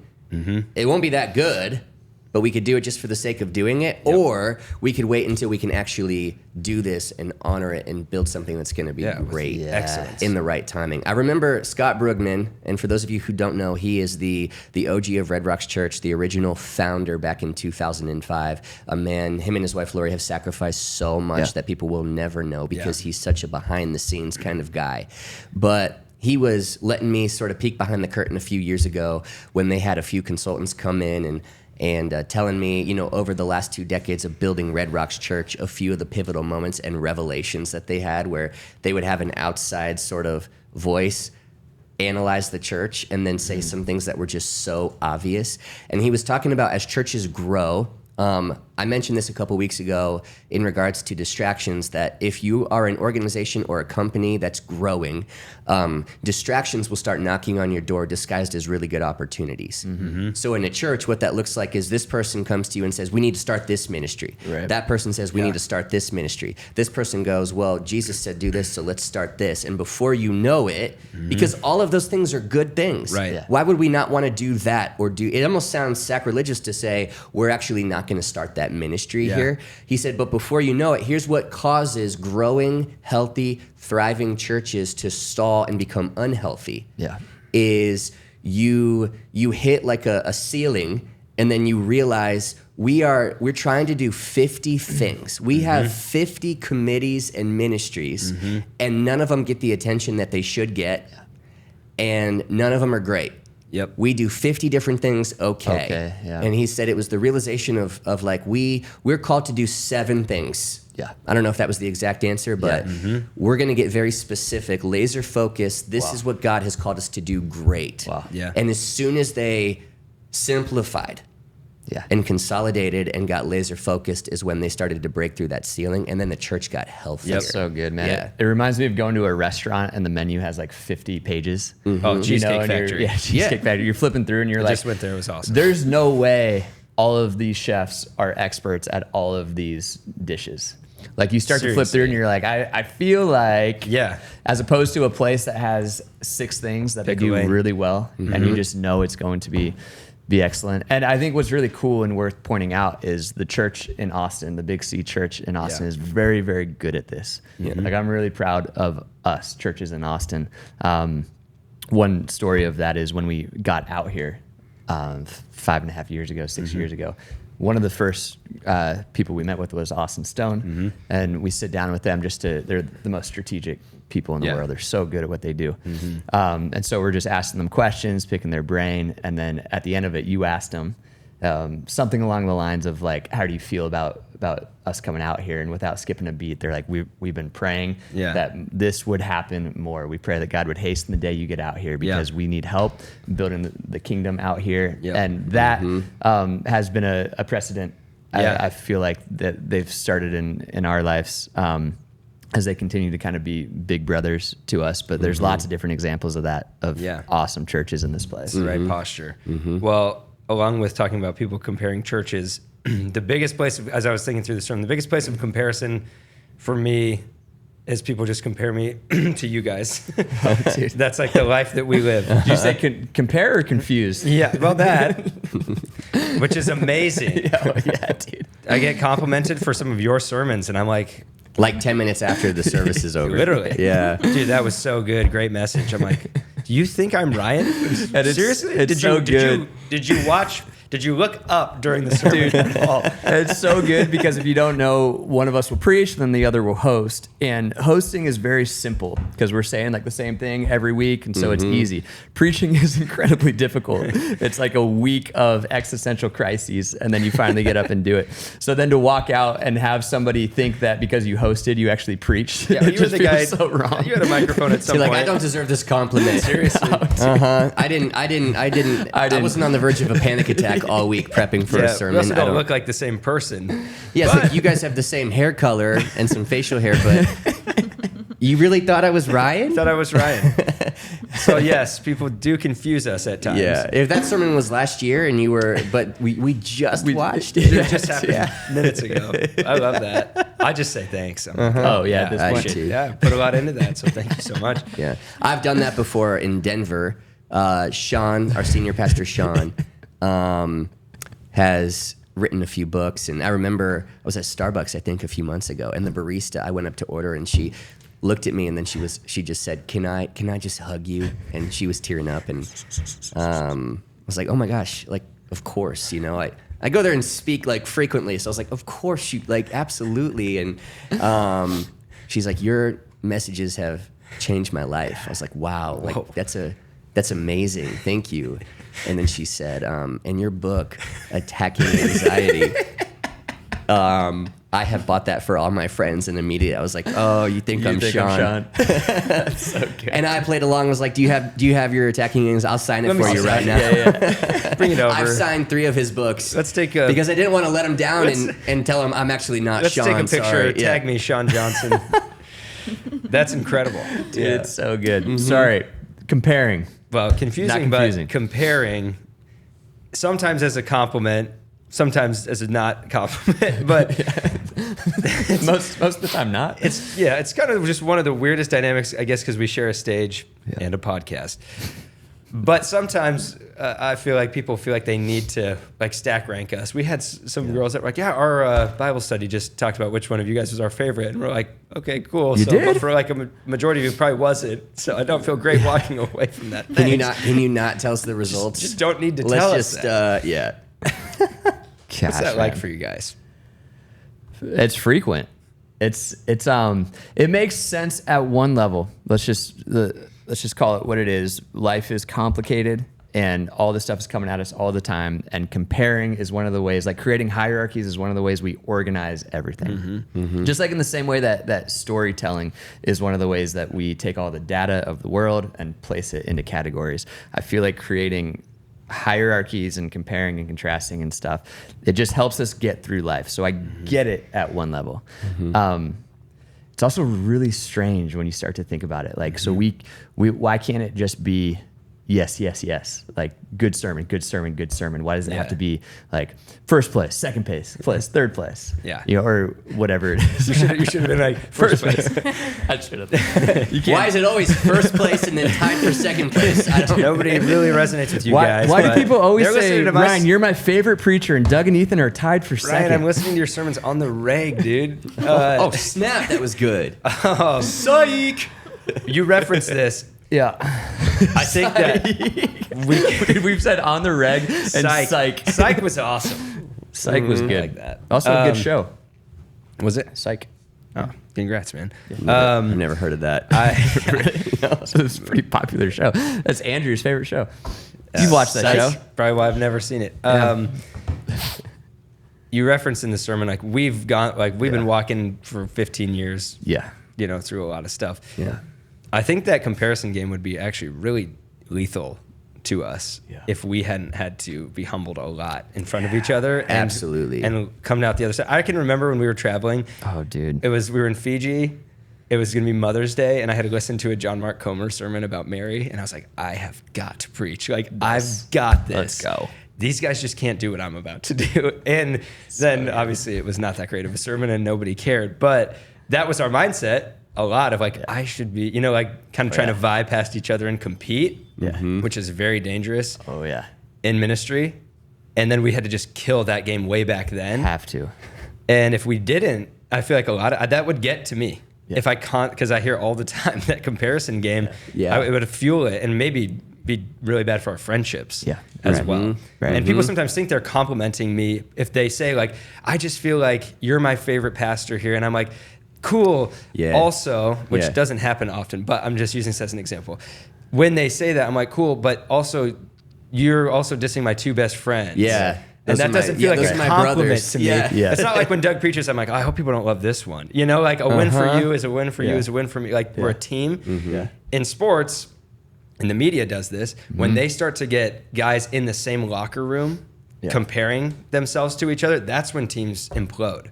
It won't be that good, but we could do it just for the sake of doing it, or we could wait until we can actually do this and honor it and build something that's going to be great, excellence in the right timing. I remember Scott Brugman, and for those of you who don't know, he is the OG of Red Rocks Church, the original founder back in 2005. A man, him and his wife Lori have sacrificed so much that people will never know because he's such a behind-the-scenes kind of guy. But he was letting me sort of peek behind the curtain a few years ago when they had a few consultants come in and telling me, you know, over the last 2 decades of building Red Rocks Church, a few of the pivotal moments and revelations that they had where they would have an outside sort of voice analyze the church and then say some things that were just so obvious. And he was talking about as churches grow, I mentioned this a couple weeks ago in regards to distractions, that if you are an organization or a company that's growing, distractions will start knocking on your door disguised as really good opportunities. So in a church, what that looks like is this person comes to you and says, we need to start this ministry. Right. That person says, we need to start this ministry. This person goes, well, Jesus said do this, so let's start this. And before you know it, because all of those things are good things, Right. Yeah. why would we not want to do that? Or it almost sounds sacrilegious to say, we're actually not going to start that ministry here. He said, but before you know it, here's what causes growing, healthy, thriving churches to stall and become unhealthy. Is you hit like a ceiling, and then you realize we're trying to do 50 things. We have 50 committees and ministries, and none of them get the attention that they should get, and none of them are great. Yep. We do 50 different things, okay. And he said it was the realization of like we're called to do 7 things. I don't know if that was the exact answer, but we're going to get very specific, laser focused. This is what God has called us to do great. And as soon as they simplified and consolidated and got laser focused is when they started to break through that ceiling, and then the church got healthier. That's so good, man. It reminds me of going to a restaurant and the menu has like 50 pages. Oh, Cheesecake Factory. Cheesecake Factory. You're flipping through and you're like, just went there. It was awesome. There's no way all of these chefs are experts at all of these dishes. Like you start to flip through and you're like, I feel like, as opposed to a place that has 6 things that they do really well, and you just know it's going to be excellent. And I think what's really cool and worth pointing out is the church in Austin, the Big C church in Austin, is very, very good at this. Like I'm really proud of us churches in Austin. One story of that is when we got out here 5.5 years ago, 6 years ago, one of the first people we met with was Austin Stone, and we sit down with them they're the most strategic people in the world. They're so good at what they do. And so we're just asking them questions, picking their brain. And then at the end of it, you asked them something along the lines of like, how do you feel about us coming out here? And without skipping a beat, they're like, we've been praying that this would happen more. We pray that God would hasten the day you get out here because we need help building the kingdom out here. And that has been a precedent. I feel like that they've started in our lives as they continue to kind of be big brothers to us. But there's lots of different examples of that, of awesome churches in this place. The right posture. Well, along with talking about people comparing churches, the biggest place, as I was thinking through this term, the biggest place of comparison for me is people just compare me to you guys. That's like the life that we live. Did you say compare or confused? Yeah, well, that, which is amazing. Dude. I get complimented for some of your sermons, and I'm like 10 minutes after the service is over. Literally. Dude, that was so good. Great message. I'm like, do you think I'm Ryan? Seriously? It's so good. Did you watch? Did you look up during the sermon? It's so good because if you don't know, one of us will preach, then the other will host. And hosting is very simple because we're saying like the same thing every week, and so it's easy. Preaching is incredibly difficult. It's like a week of existential crises, and then you finally get up and do it. So then to walk out and have somebody think that because you hosted, you actually preached. Yeah, you were the guy. So wrong. You had a microphone at some You're point. like, I don't deserve this compliment. Seriously. I wasn't on the verge of a panic attack all week prepping for a sermon. We also don't look like the same person. Yes, like you guys have the same hair color and some facial hair, but you really thought I was Ryan? Thought I was Ryan. So yes, people do confuse us at times. Yeah, if that sermon was last year and you were, but we just watched it. It just happened minutes ago. I love that. I just say thanks. Oh yeah, at this I point. should. Yeah, put a lot into that. So thank you so much. Yeah, I've done that before in Denver. Sean, our senior pastor Sean, has written a few books, and I remember I was at Starbucks, I think, a few months ago, and the barista, I went up to order, and she looked at me, and then she just said, "Can I just hug you?" And she was tearing up, and I was like, "Oh my gosh, like of course, you know, I go there and speak like frequently, so I was like, of course you like absolutely." And she's like, "Your messages have changed my life." I was like, "Wow, like that's amazing, thank you." And then she said, "In your book, Attacking Anxiety, I have bought that for all my friends." And immediately I was like, "Oh, you think I'm Sean?" That's so good. And I played along. Was like, "Do you have your Attacking Anxiety? I'll sign it for you right now." Yeah. Bring it over. I've signed 3 of his books. Let's take because I didn't want to let him down and tell him I'm actually not Let's Sean. take a picture. Sorry. Tag me, Sean Johnson. That's incredible. Dude, it's so good. Sorry, comparing. Well, confusing, Not confusing. but comparing, sometimes as a compliment, sometimes as a not compliment, but most of the time not. it's kind of just one of the weirdest dynamics, I guess, because we share a stage and a podcast. But sometimes I feel like people feel like they need to like stack rank us. We had some girls that were like, our Bible study just talked about which one of you guys was our favorite. And we're like, okay, cool. You did? But for like a majority of you, probably wasn't. So I don't feel great walking away from that. Can you not tell us the results? Just don't need to Let's tell just, us that. yeah. What's that like for you guys? It's frequent. It makes sense at one level. Let's just call it what it is. Life is complicated, and all this stuff is coming at us all the time. And comparing is one of the ways. Like creating hierarchies is one of the ways we organize everything. Just like in the same way that storytelling is one of the ways that we take all the data of the world and place it into categories. I feel like creating hierarchies and comparing and contrasting and stuff, it just helps us get through life. So I get it at one level. It's also really strange when you start to think about it. Like, so we why can't it just be yes, yes, yes? Like good sermon, good sermon, good sermon. Why does it have to be like first place, second place, third place? Yeah. You know, or whatever it is. You should have been like first place. I should have. Why is it always first place and then tied for second place? I don't Nobody really resonates with you guys. Why do but people always they're say, listening to my Ryan, you're my favorite preacher, and Doug and Ethan are tied for second? Ryan, I'm listening to your sermons on the reg, dude. oh, snap, that was good. Psych! You referenced this. Yeah. I think that we've said on the reg and psych. Psych was awesome. Psych was good. I like that. Also a good show. Was it? Psych. Oh, congrats, man. I've never heard of that. It's a pretty popular show. That's Andrew's favorite show. You've watched that Psych, show? probably why I've never seen it. You referenced in the sermon, like we've been walking for 15 years. Yeah. Through a lot of stuff. Yeah. I think that comparison game would be actually really lethal to us if we hadn't had to be humbled a lot in front of each other. And, Absolutely. And coming out the other side. I can remember when we were traveling. Oh, dude. We were in Fiji. It was going to be Mother's Day, and I had to listen to a John Mark Comer sermon about Mary, and I was like, I have got to preach. Like, I've got this. Let's go. These guys just can't do what I'm about to do. And then obviously it was not that great of a sermon, and nobody cared. But that was our mindset. A lot of like, I should be, like kind of trying to vibe past each other and compete, which is very dangerous. Oh, yeah. In ministry. And then we had to just kill that game way back then. Have to. And if we didn't, I feel like a lot of that would get to me. Yeah. If I can't, because I hear all the time that comparison game, it would fuel it and maybe be really bad for our friendships as well. Right. And people sometimes think they're complimenting me if they say like, I just feel like you're my favorite pastor here. And I'm like, cool. Yeah. Also, which doesn't happen often, but I'm just using this as an example. When they say that, I'm like, cool, but also you're also dissing my 2 best friends. Yeah. And that doesn't feel like a compliment to me. Yeah. It's not like when Doug preaches, I'm like, oh, I hope people don't love this one. Like a win for you is a win for you is a win for me. Like we're a team. In sports, and the media does this, when they start to get guys in the same locker room comparing themselves to each other, that's when teams implode.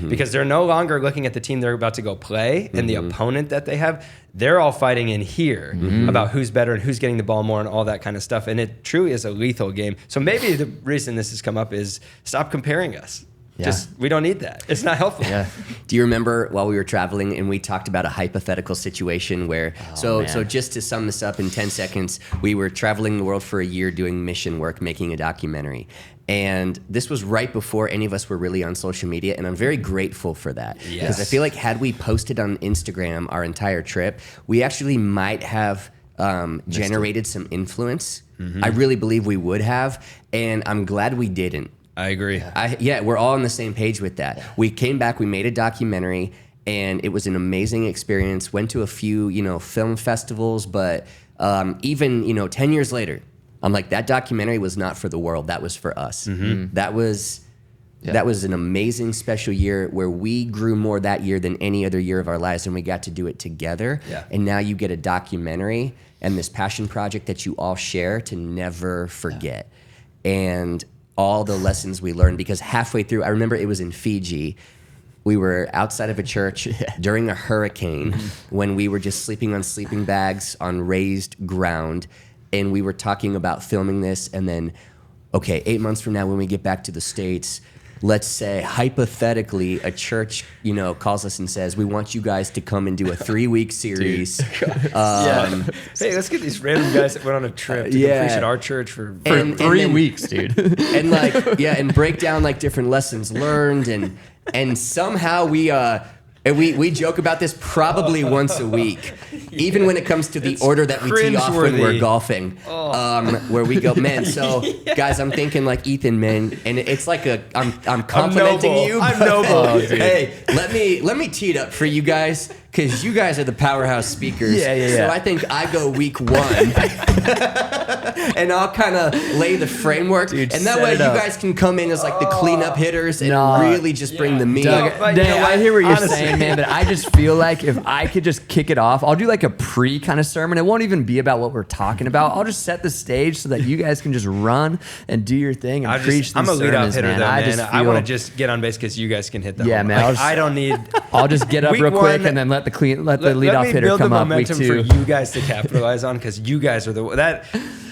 Because they're no longer looking at the team they're about to go play and the opponent that they have. They're all fighting in here about who's better and who's getting the ball more and all that kind of stuff. And it truly is a lethal game. So maybe the reason this has come up is stop comparing us. Yeah. We don't need that. It's not helpful. Yeah. Do you remember while we were traveling and we talked about a hypothetical situation where, so just to sum this up in 10 seconds, we were traveling the world for a year doing mission work, making a documentary. And this was right before any of us were really on social media, and I'm very grateful for that. Because Yes. I feel like had we posted on Instagram our entire trip, we actually might have generated some influence. I really believe we would have, and I'm glad we didn't. I agree. We're all on the same page with that. We came back, we made a documentary, and it was an amazing experience. Went to a few, film festivals, but even, 10 years later, I'm like, that documentary was not for the world. That was for us. That was an amazing, special year where we grew more that year than any other year of our lives, and we got to do it together. Yeah. And now you get a documentary and this passion project that you all share to never forget. And all the lessons we learned, because halfway through, I remember it was in Fiji. We were outside of a church during a hurricane when we were just sleeping on sleeping bags on raised ground. And we were talking about filming this, and then, okay, 8 months from now when we get back to the States, let's say hypothetically a church, calls us and says, we want you guys to come and do a 3-week series. Hey, let's get these random guys that went on a trip to go preach at our church for 3 weeks, dude. And and break down different lessons learned, and somehow we joke about this probably once a week, even when it comes to the order that we tee off when we're golfing, where we go, man. So guys, I'm thinking like Ethan, man, and it's like I'm complimenting you. I'm noble. Hey, let me tee it up for you guys, because you guys are the powerhouse speakers. So I think I go week 1. And I'll kind of lay the framework, Dude, and that way you guys can come in as the cleanup hitters and really just bring the meat. Doug, but you know what? I hear what you're Honestly. saying, man, but I just feel like if I could just kick it off, I'll do a pre kind of sermon. It won't even be about what we're talking about. I'll just set the stage so that you guys can just run and do your thing and preach these I'm a leadoff sermons, hitter, man. though, man. I feel- want to just get on base because you guys can hit the Yeah, home. man, I don't need. I'll just get up Week real quick one, and then let the Let leadoff me hitter build come the up week momentum 2. for you guys to capitalize on, because you guys are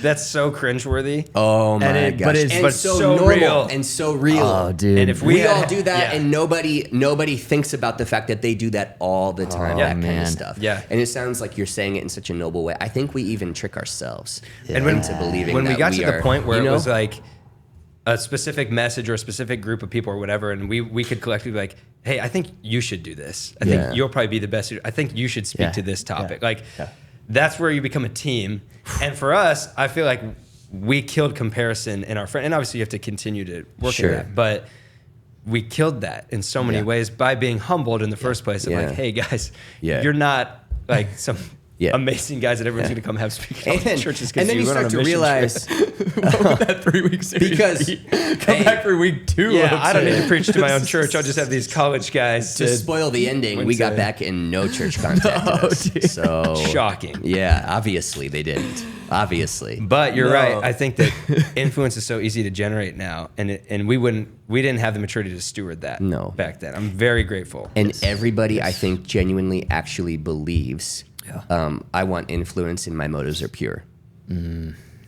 that's so cringeworthy. Oh my And gosh! but and so normal real. and so real. Oh, dude. And if we all had- do that, yeah. and nobody thinks about the fact that they do that all the time. Yeah. That kind man. of stuff. Yeah. And it sounds like you're saying it in such a noble way. I think we even trick ourselves And when- into believing when we that got to the are, point where it was like a specific message or a specific group of people or whatever, and we could collectively be like, hey, I think you should do this. I think you'll probably be the best. I think you should speak to this topic. That's where you become a team. And for us, I feel like we killed comparison in our friend, and obviously you have to continue to work at that, but we killed that in so many ways by being humbled in the first place of like, hey guys, you're not like some amazing guys that everyone's going to come have speaking at churches, and then you start to realize that 3 week series because come back for week 2. I don't need to preach to my own church. I'll just have these college guys to spoil the ending, we got back and no church contacted us. dude. So shocking. Yeah, obviously they didn't. Obviously, But you're right. I think that influence is so easy to generate now, and we didn't have the maturity to steward that. No. Back then. I'm very grateful. and everybody I think genuinely actually believes. I want influence, and my motives are pure.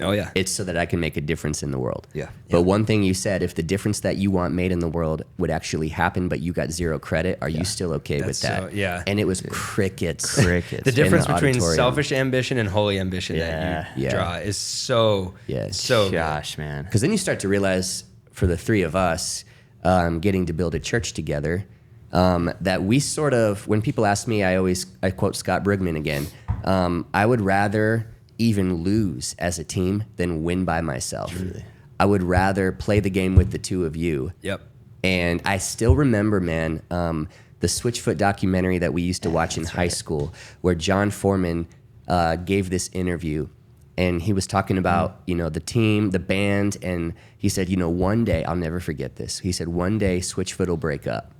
Oh yeah. It's so that I can make a difference in the world. Yeah. But one thing you said, if the difference that you want made in the world would actually happen, but you got zero credit, are you still okay with that? And it was crickets. The difference in the between auditorium. selfish ambition and holy ambition that you draw is so so good. Gosh, man. Because then you start to realize, for the three of us, getting to build a church together, that we sort of, when people ask me, I quote Scott Brigman again, I would rather even lose as a team than win by myself. Really? I would rather play the game with the two of you. Yep. And I still remember, man, the Switchfoot documentary that we used to watch in high school, where John Foreman gave this interview, and he was talking about, the team, the band, and he said, one day, I'll never forget this. He said, one day Switchfoot will break up.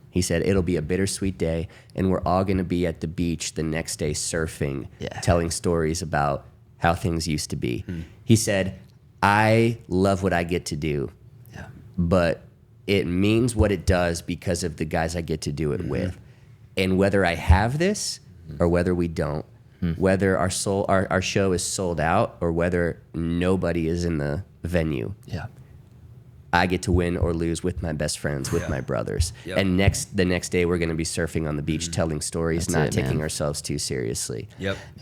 He said, it'll be a bittersweet day, and we're all going to be at the beach the next day surfing, telling stories about how things used to be. He said, I love what I get to do, but it means what it does because of the guys I get to do it with. And whether I have this or whether we don't, whether our show is sold out or whether nobody is in the venue, I get to win or lose with my best friends, with my brothers. And the next day we're going to be surfing on the beach, telling stories, not taking ourselves too seriously.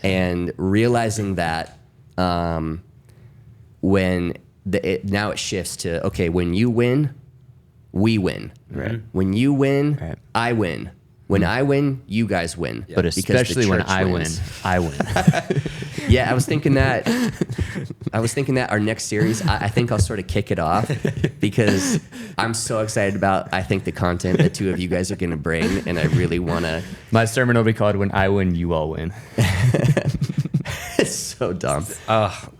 And realizing that when now it shifts to, okay, when you win, we win. Right. When you win, Right. I win. When I win, you guys win. But Because the especially when church I wins. win, I win. Yeah, I was thinking that our next series, I think I'll sort of kick it off because I'm so excited about, I think, the content the two of you guys are going to bring, and I really want to. My sermon will be called "When I Win, You All Win." It's so dumb.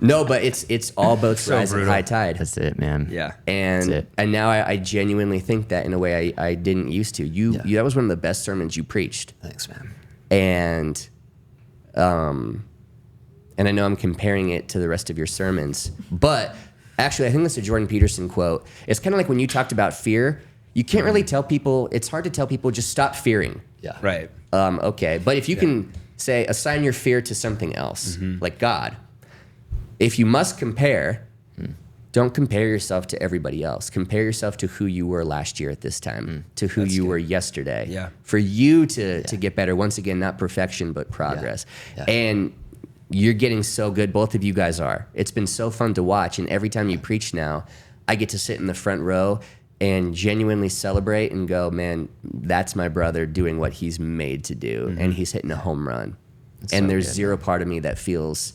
No, but it's all boats So rise at brutal. high tide. That's it, man. Yeah. And That's it. and now I genuinely think that in a way I didn't used to. You that was one of the best sermons you preached. Thanks, man. And I know I'm comparing it to the rest of your sermons, but actually I think that's a Jordan Peterson quote. It's kind of like when you talked about fear. You can't really tell people. It's hard to tell people just stop fearing. Yeah. Right. Okay, but if you can say assign your fear to something else, like God. If you must compare, don't compare yourself to everybody else. Compare yourself to who you were last year at this time, to who you were yesterday. Yeah. For you to get better. Once again, not perfection, but progress. Yeah. And you're getting so good. Both of you guys are. It's been so fun to watch. And every time you preach now, I get to sit in the front row and genuinely celebrate and go, man, that's my brother doing what he's made to do. And he's hitting a home run. And so there's good, zero part of me that feels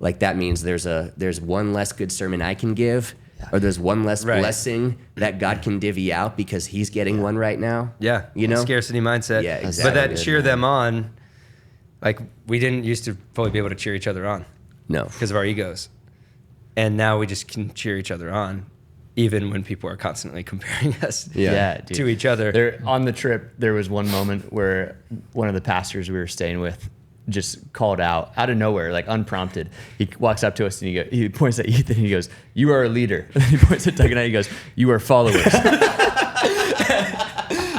like that means there's one less good sermon I can give, or there's one less Right. blessing that God can divvy out because he's getting one right now. Yeah. You know? Scarcity mindset. Yeah, But exactly. that cheer them on, like we didn't used to fully be able to cheer each other on No. because of our egos. And now we just can cheer each other on, even when people are constantly comparing us Yeah, dude. to each other. There, on the trip, there was one moment where one of the pastors we were staying with just called out of nowhere, like unprompted. He walks up to us and he points at Ethan and he goes, "You are a leader." And he points at Doug and I. He goes, "You are followers."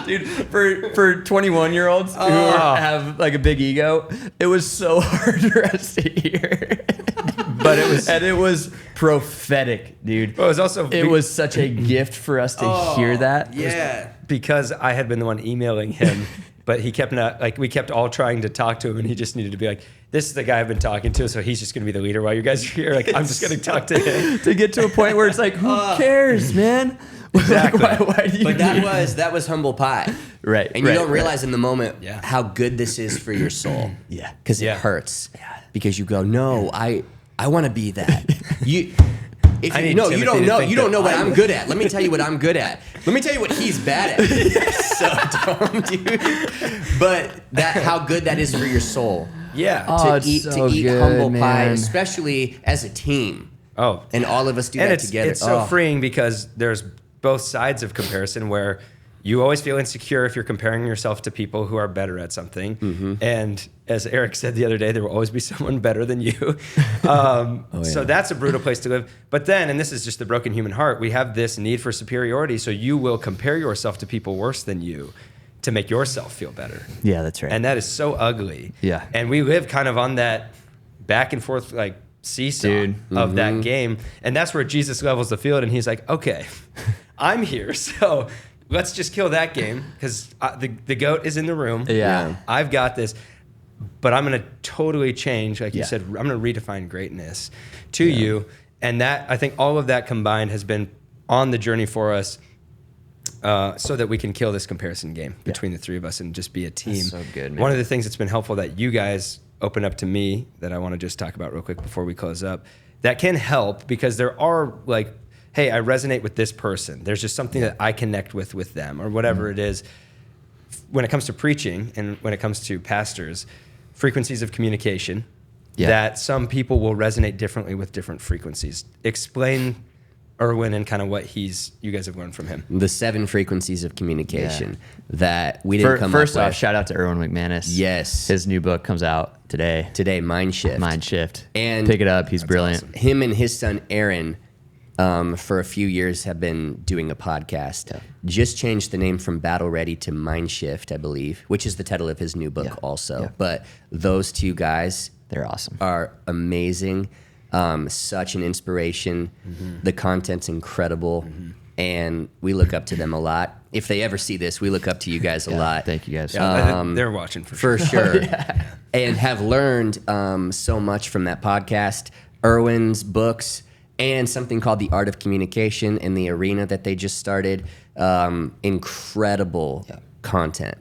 Dude, for 21-year-olds who have like a big ego, it was so hard for us to hear. But it was prophetic, dude. But it was also It was such a gift for us to hear that. Yeah. because I had been the one emailing him, but he kept not, like, we kept all trying to talk to him, and he just needed to be like, this is the guy I've been talking to, so he's just going to be the leader while you guys are here. Like, I'm just going to talk to him. To get to a point where it's like, who cares, man? Exactly. Like, why do you But need- that was humble pie. Right. And you right, don't right. realize in the moment Yeah. how good this is for your soul. Yeah. Because Yeah. it hurts. Yeah. Because you go, no, I want to be that. You I need you don't Timothy know to you think don't that know what I'm- I'm good at. Let me tell you what I'm good at. Let me tell you what he's bad at. So dumb, dude. But how good that is for your soul. Yeah. Oh, it's so to eat good, humble pie, man. especially as a team. Oh. And all of us do And that it's, together. it's so Oh. freeing because there's both sides of comparison where you always feel insecure if you're comparing yourself to people who are better at something. Mm-hmm. And as Eric said the other day, there will always be someone better than you. So that's a brutal place to live. But then, and this is just the broken human heart, we have this need for superiority. So you will compare yourself to people worse than you to make yourself feel better. Yeah, that's right. And that is so ugly. Yeah. And we live kind of on that back and forth, like, seesaw Dude. of that game. And that's where Jesus levels the field and he's like, okay, I'm here. So let's just kill that game because the goat is in the room. Yeah. I've got this. But I'm going to totally change, like you Yeah. said, I'm going to redefine greatness to you. And that, I think all of that combined has been on the journey for us so that we can kill this comparison game between the three of us and just be a team. so good, man. One of the things that's been helpful that you guys open up to me that I want to just talk about real quick before we close up, that can help because there are like, hey, I resonate with this person. There's just something that I connect with them or whatever it is. When it comes to preaching and when it comes to pastors, frequencies of communication, that some people will resonate differently with different frequencies. Explain Erwin and kind of what you guys have learned from him. The 7 frequencies of communication that we didn't come First up off, with. shout out to Erwin McManus. Yes. His new book comes out today. Today, Mind Shift. Mind Shift. And pick it up. He's brilliant. awesome. Him and his son Aaron, for a few years, have been doing a podcast. Just changed the name from Battle Ready to Mind Shift, I believe, which is the title of his new book also. Yeah. But those two guys They're awesome. are amazing. Such an inspiration. The content's incredible. And we look up to them a lot. If they ever see this, we look up to you guys a lot. Thank you guys. They're watching for sure. For sure. And have learned so much from that podcast, Erwin's books, and something called the Art of Communication in the arena that they just started. Incredible content.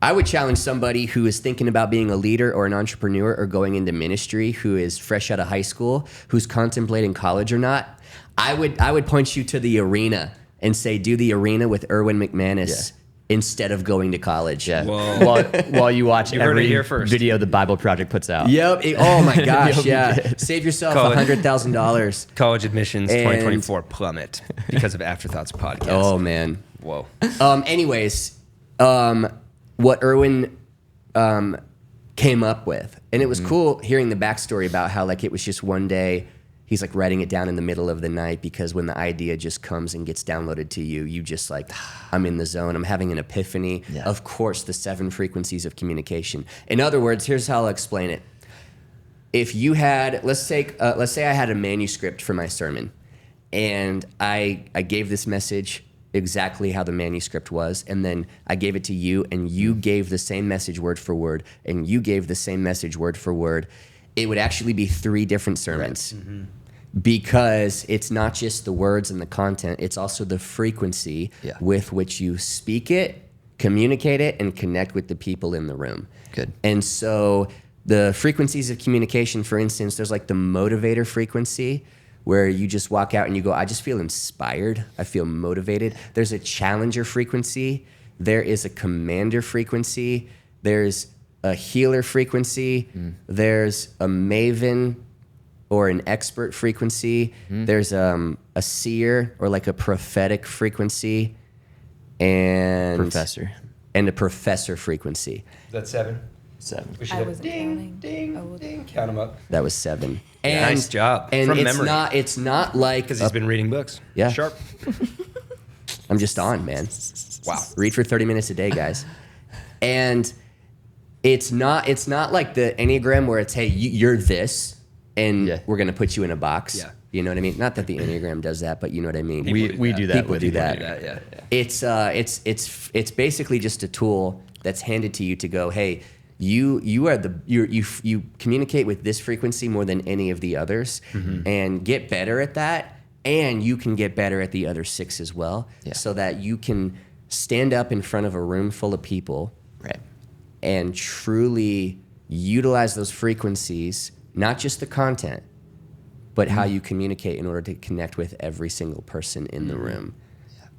I would challenge somebody who is thinking about being a leader or an entrepreneur or going into ministry, who is fresh out of high school, who's contemplating college or not. I would point you to the arena and say, do the arena with Erwin McManus instead of going to college. Yeah. While you watch You heard it every here first. video the Bible Project puts out. Yep. Oh my gosh. You'll be Yeah. good. Save yourself College. $100,000. College admissions And- 2024 plummet because of Afterthoughts podcast. Oh man. Whoa. Anyways, what Erwin came up with, and it was cool hearing the backstory about how like it was just one day. He's like writing it down in the middle of the night because when the idea just comes and gets downloaded to you, you just like, I'm in the zone. I'm having an epiphany. Yeah. Of course, the 7 frequencies of communication. In other words, here's how I'll explain it. If you had, let's say I had a manuscript for my sermon, and I gave this message exactly how the manuscript was, and then I gave it to you, and you gave the same message word for word, and you gave the same message word for word, it would actually be 3 different sermons. Right. Mm-hmm. Because it's not just the words and the content, it's also the frequency with which you speak it, communicate it, and connect with the people in the room. Good. And so the frequencies of communication, for instance, there's like the motivator frequency, where you just walk out and you go, I just feel inspired. I feel motivated. There's a challenger frequency. There is a commander frequency. There's a healer frequency. There's a maven or an expert frequency. There's a seer or like a prophetic frequency, and a professor frequency. That's 7. 7. We should I have wasn't ding, counting. ding, Oh, ding. Count them up. That was 7. Nice job. And From it's memory. it's not like Because he's been reading books. Yeah. Sharp. I'm just on, man. Wow. Read for 30 minutes a day, guys. And it's not like the Enneagram where it's, hey, you're this, and we're gonna put you in a box. Yeah. You know what I mean? Not that the Enneagram does that, but you know what I mean. We do that. People with do people. that. Yeah. It's basically just a tool that's handed to you to go, hey, you communicate with this frequency more than any of the others, and get better at that, and you can get better at the other 6 as well, so that you can stand up in front of a room full of people, Right. and truly utilize those frequencies, not just the content, but how you communicate in order to connect with every single person in the room.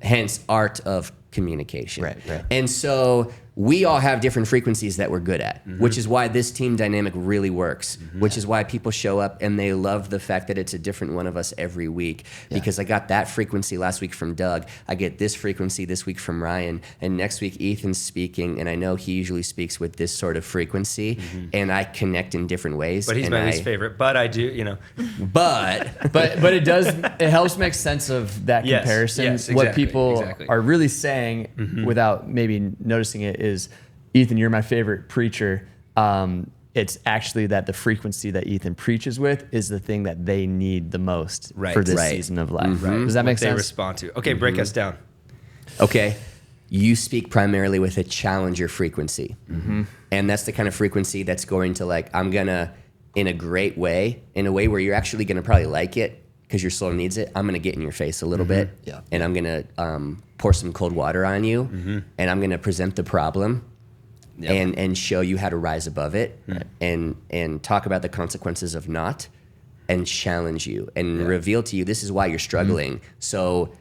Hence, art of communication. Right. And so we all have different frequencies that we're good at, which is why this team dynamic really works, which is why people show up and they love the fact that it's a different one of us every week. Because I got that frequency last week from Doug. I get this frequency this week from Ryan. And next week, Ethan's speaking. And I know he usually speaks with this sort of frequency. And I connect in different ways. But he's and my least favorite. But I do, you know. But But it helps make sense of that Yes, comparison. yes, What exactly, people exactly. are really saying without maybe noticing it is, Ethan, you're my favorite preacher. It's actually that the frequency that Ethan preaches with is the thing that they need the most for this season of life. Does that make They sense? respond to. Okay, break us down. okay, you speak primarily with a challenger frequency. And that's the kind of frequency that's going to like, I'm going to, in a great way, in a way where you're actually going to probably like it because your soul needs it, I'm going to get in your face a little bit. Yeah. And I'm going to pour some cold water on you. And I'm going to present the problem. And show you how to rise above it, and talk about the consequences of not, and challenge you and reveal to you this is why you're struggling. So,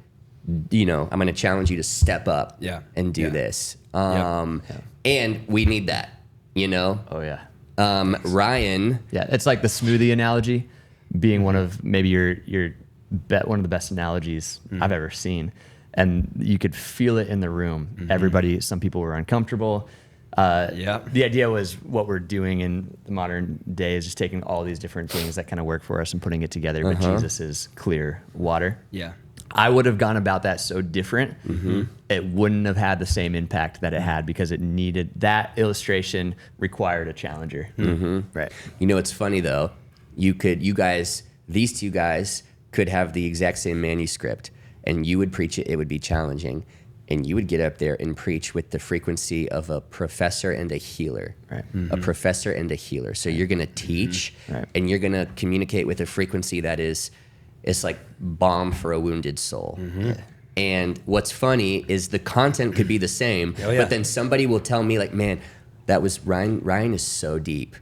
you know, I'm going to challenge you to step up and do this. And we need that, you know. Oh yeah. Ryan. Yeah, it's like the smoothie analogy being one of maybe one of the best analogies I've ever seen, and you could feel it in the room. Everybody, some people were uncomfortable. The idea was what we're doing in the modern day is just taking all these different things that kind of work for us and putting it together. But Jesus is clear water. Yeah. I would have gone about that so different. It wouldn't have had the same impact that it had because it needed that illustration required a challenger. Right. You know, it's funny though. These two guys could have the exact same manuscript, and you would preach it. It would be challenging. and you would get up there and preach with the frequency of a professor and a healer. Right. A professor and a healer. So you're going to teach Right. and you're going to communicate with a frequency that is, it's like balm for a wounded soul. And what's funny is the content could be the same, but then somebody will tell me like, man, that was Ryan is so deep.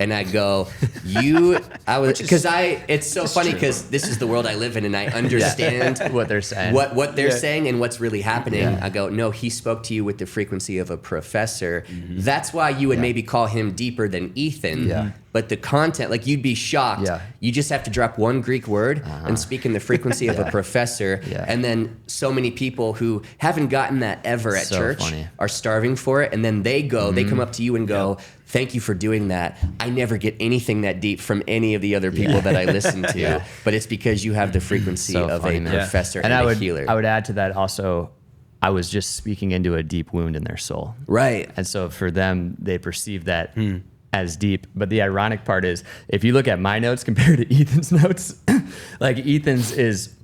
And I go, it's so funny because this is the world I live in and I understand what they're saying. What they're saying and what's really happening. I go, no, he spoke to you with the frequency of a professor. That's why you would maybe call him deeper than Ethan. But the content, like you'd be shocked. You just have to drop one Greek word and speak in the frequency of a professor. And then so many people who haven't gotten that ever at church are starving for it. And then they go, they come up to you and go, thank you for doing that. I never get anything that deep from any of the other people that I listen to. But it's because you have the frequency of a professor and a healer. I would add to that also, I was just speaking into a deep wound in their soul. Right. And so for them, they perceive that as deep. But the ironic part is, if you look at my notes compared to Ethan's notes, like Ethan's is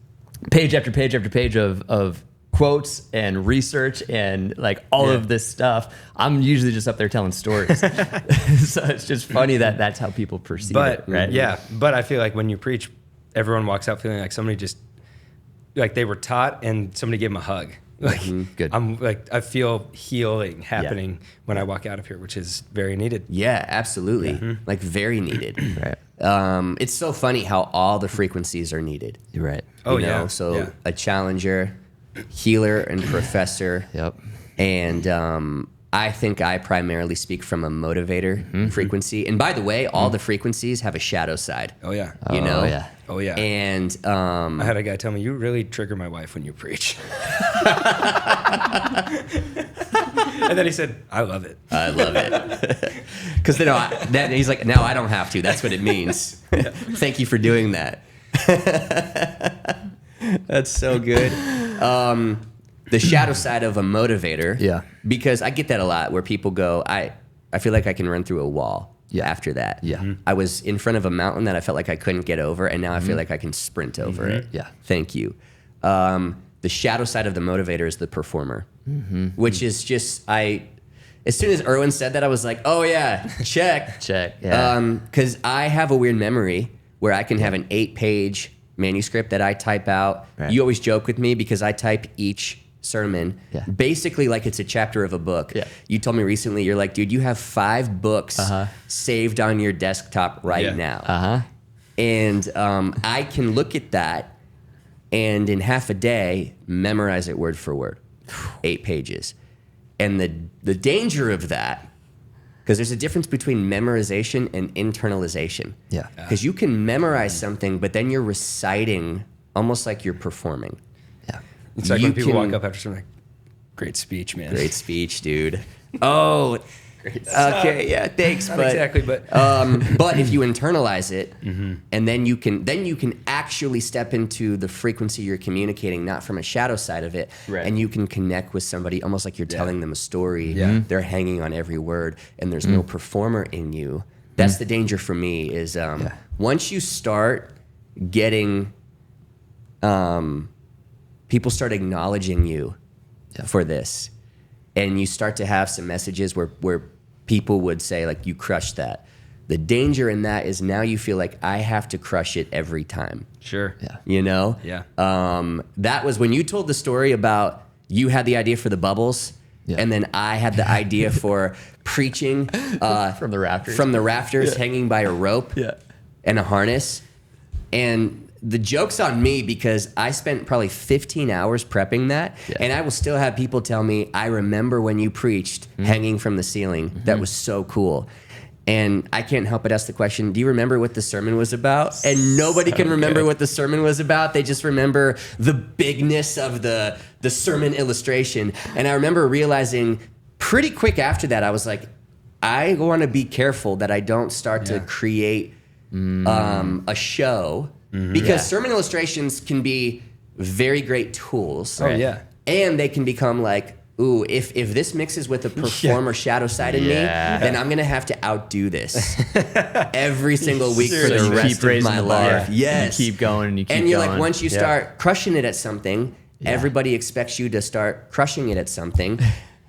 page after page after page of quotes and research and like all of this stuff. I'm usually just up there telling stories. So it's just funny that that's how people perceive it, right? Yeah, but I feel like when you preach, everyone walks out feeling like somebody just, like they were taught and somebody gave them a hug. Like Good. I'm like, I feel healing happening when I walk out of here, which is very needed. Yeah, absolutely. Like very needed. Right. It's so funny how all the frequencies are needed. You're right. Oh, You know? yeah. So Yeah. a challenger, healer, and professor. Yep. And I think I primarily speak from a motivator frequency. And by the way, all the frequencies have a shadow side. Oh yeah. You know? Yeah. Oh yeah. And I had a guy tell me, you really trigger my wife when you preach. And then he said, I love it. I love it. Because he's like, now I don't have to. That's what it means. Thank you for doing that. That's so good. The shadow side of a motivator. Yeah. Because I get that a lot where people go, I feel like I can run through a wall after that. Yeah. I was in front of a mountain that I felt like I couldn't get over, and now I feel like I can sprint over it. Yeah. Thank you. The shadow side of the motivator is the performer, which is just, as soon as Erwin said that, I was like, oh yeah, check. Check. Yeah. Because I have a weird memory where I can have an 8-page manuscript that I type out. Right. You always joke with me because I type each sermon Yeah. basically like it's a chapter of a book. Yeah. You told me recently, you're like, dude, you have 5 books saved on your desktop right now. And I can look at that and in half a day memorize it word for word, 8 pages. And the danger of that, because there's a difference between memorization and internalization. Yeah. Because you can memorize something, but then you're reciting almost like you're performing. Yeah. It's like You when people can- walk up after something like, great speech, man. Great speech, dude. Oh, okay, yeah, thanks. Not But exactly, but but if you internalize it, and then you can actually step into the frequency you're communicating, not from a shadow side of it, Right. and you can connect with somebody almost like you're telling them a story. Yeah. They're hanging on every word, and there's no performer in you. That's the danger for me. Is once you start getting, people start acknowledging you for this, and you start to have some messages where people would say like, you crushed that. The danger in that is now you feel like I have to crush it every time. sure. Yeah. You know? Yeah. That was when you told the story about you had the idea for the bubbles, and then I had the idea for preaching From the rafters. from the rafters hanging by a rope Yeah. and a harness. And the joke's on me because I spent probably 15 hours prepping that, and I will still have people tell me, I remember when you preached hanging from the ceiling. That was so cool. And I can't help but ask the question, do you remember what the sermon was about? And nobody can remember what the sermon was about. They just remember the bigness of the sermon illustration. And I remember realizing pretty quick after that, I was like, I want to be careful that I don't start to create a show, because sermon illustrations can be very great tools. Oh, yeah. And they can become like, ooh, if this mixes with a performer shadow side in me, then I'm gonna have to outdo this every single week for So the you rest keep of raising my the bar. life. Yes. You keep going and you keep And you're going. like, once you start crushing it at something, Everybody expects you to start crushing it at something.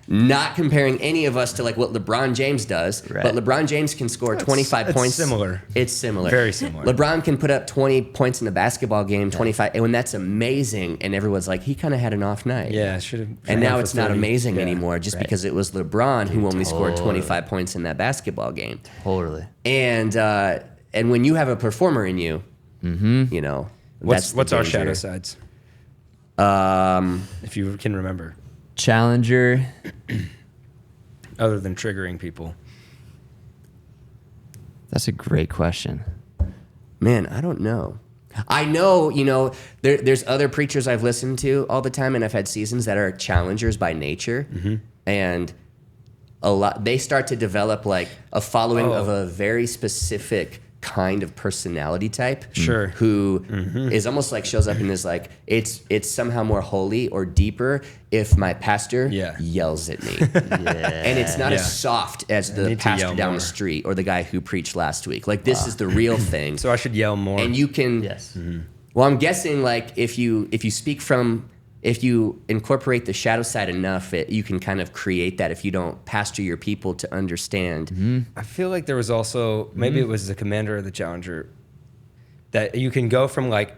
Not comparing any of us to like what LeBron James does, but LeBron James can score 25 points. Similar. It's similar. Very similar. LeBron can put up 20 points in a basketball game, 25, and when that's amazing, and everyone's like, he kind of had an off night. Yeah, should have. And now it's not amazing anymore just because it was LeBron who only scored 25 points in that basketball game. Totally. And when you have a performer in you, you know, What's that's the our danger. shadow sides? If you can remember, Challenger. other than triggering people. That's a great question. Man, I don't know. I know, you know, there's other preachers I've listened to all the time, and I've had seasons that are challengers by nature, and a lot they start to develop like a following of a very specific kind of personality type. Sure. Who is almost like shows up and is like, it's somehow more holy or deeper if my pastor yells at me. And it's not as soft as the pastor down the street or the guy who preached last week. Like this is the real thing. So I should yell more. And you can well, I'm guessing like if you incorporate the shadow side enough, you can kind of create that if you don't pastor your people to understand. I feel like there was also, maybe it was the commander or the challenger, that you can go from like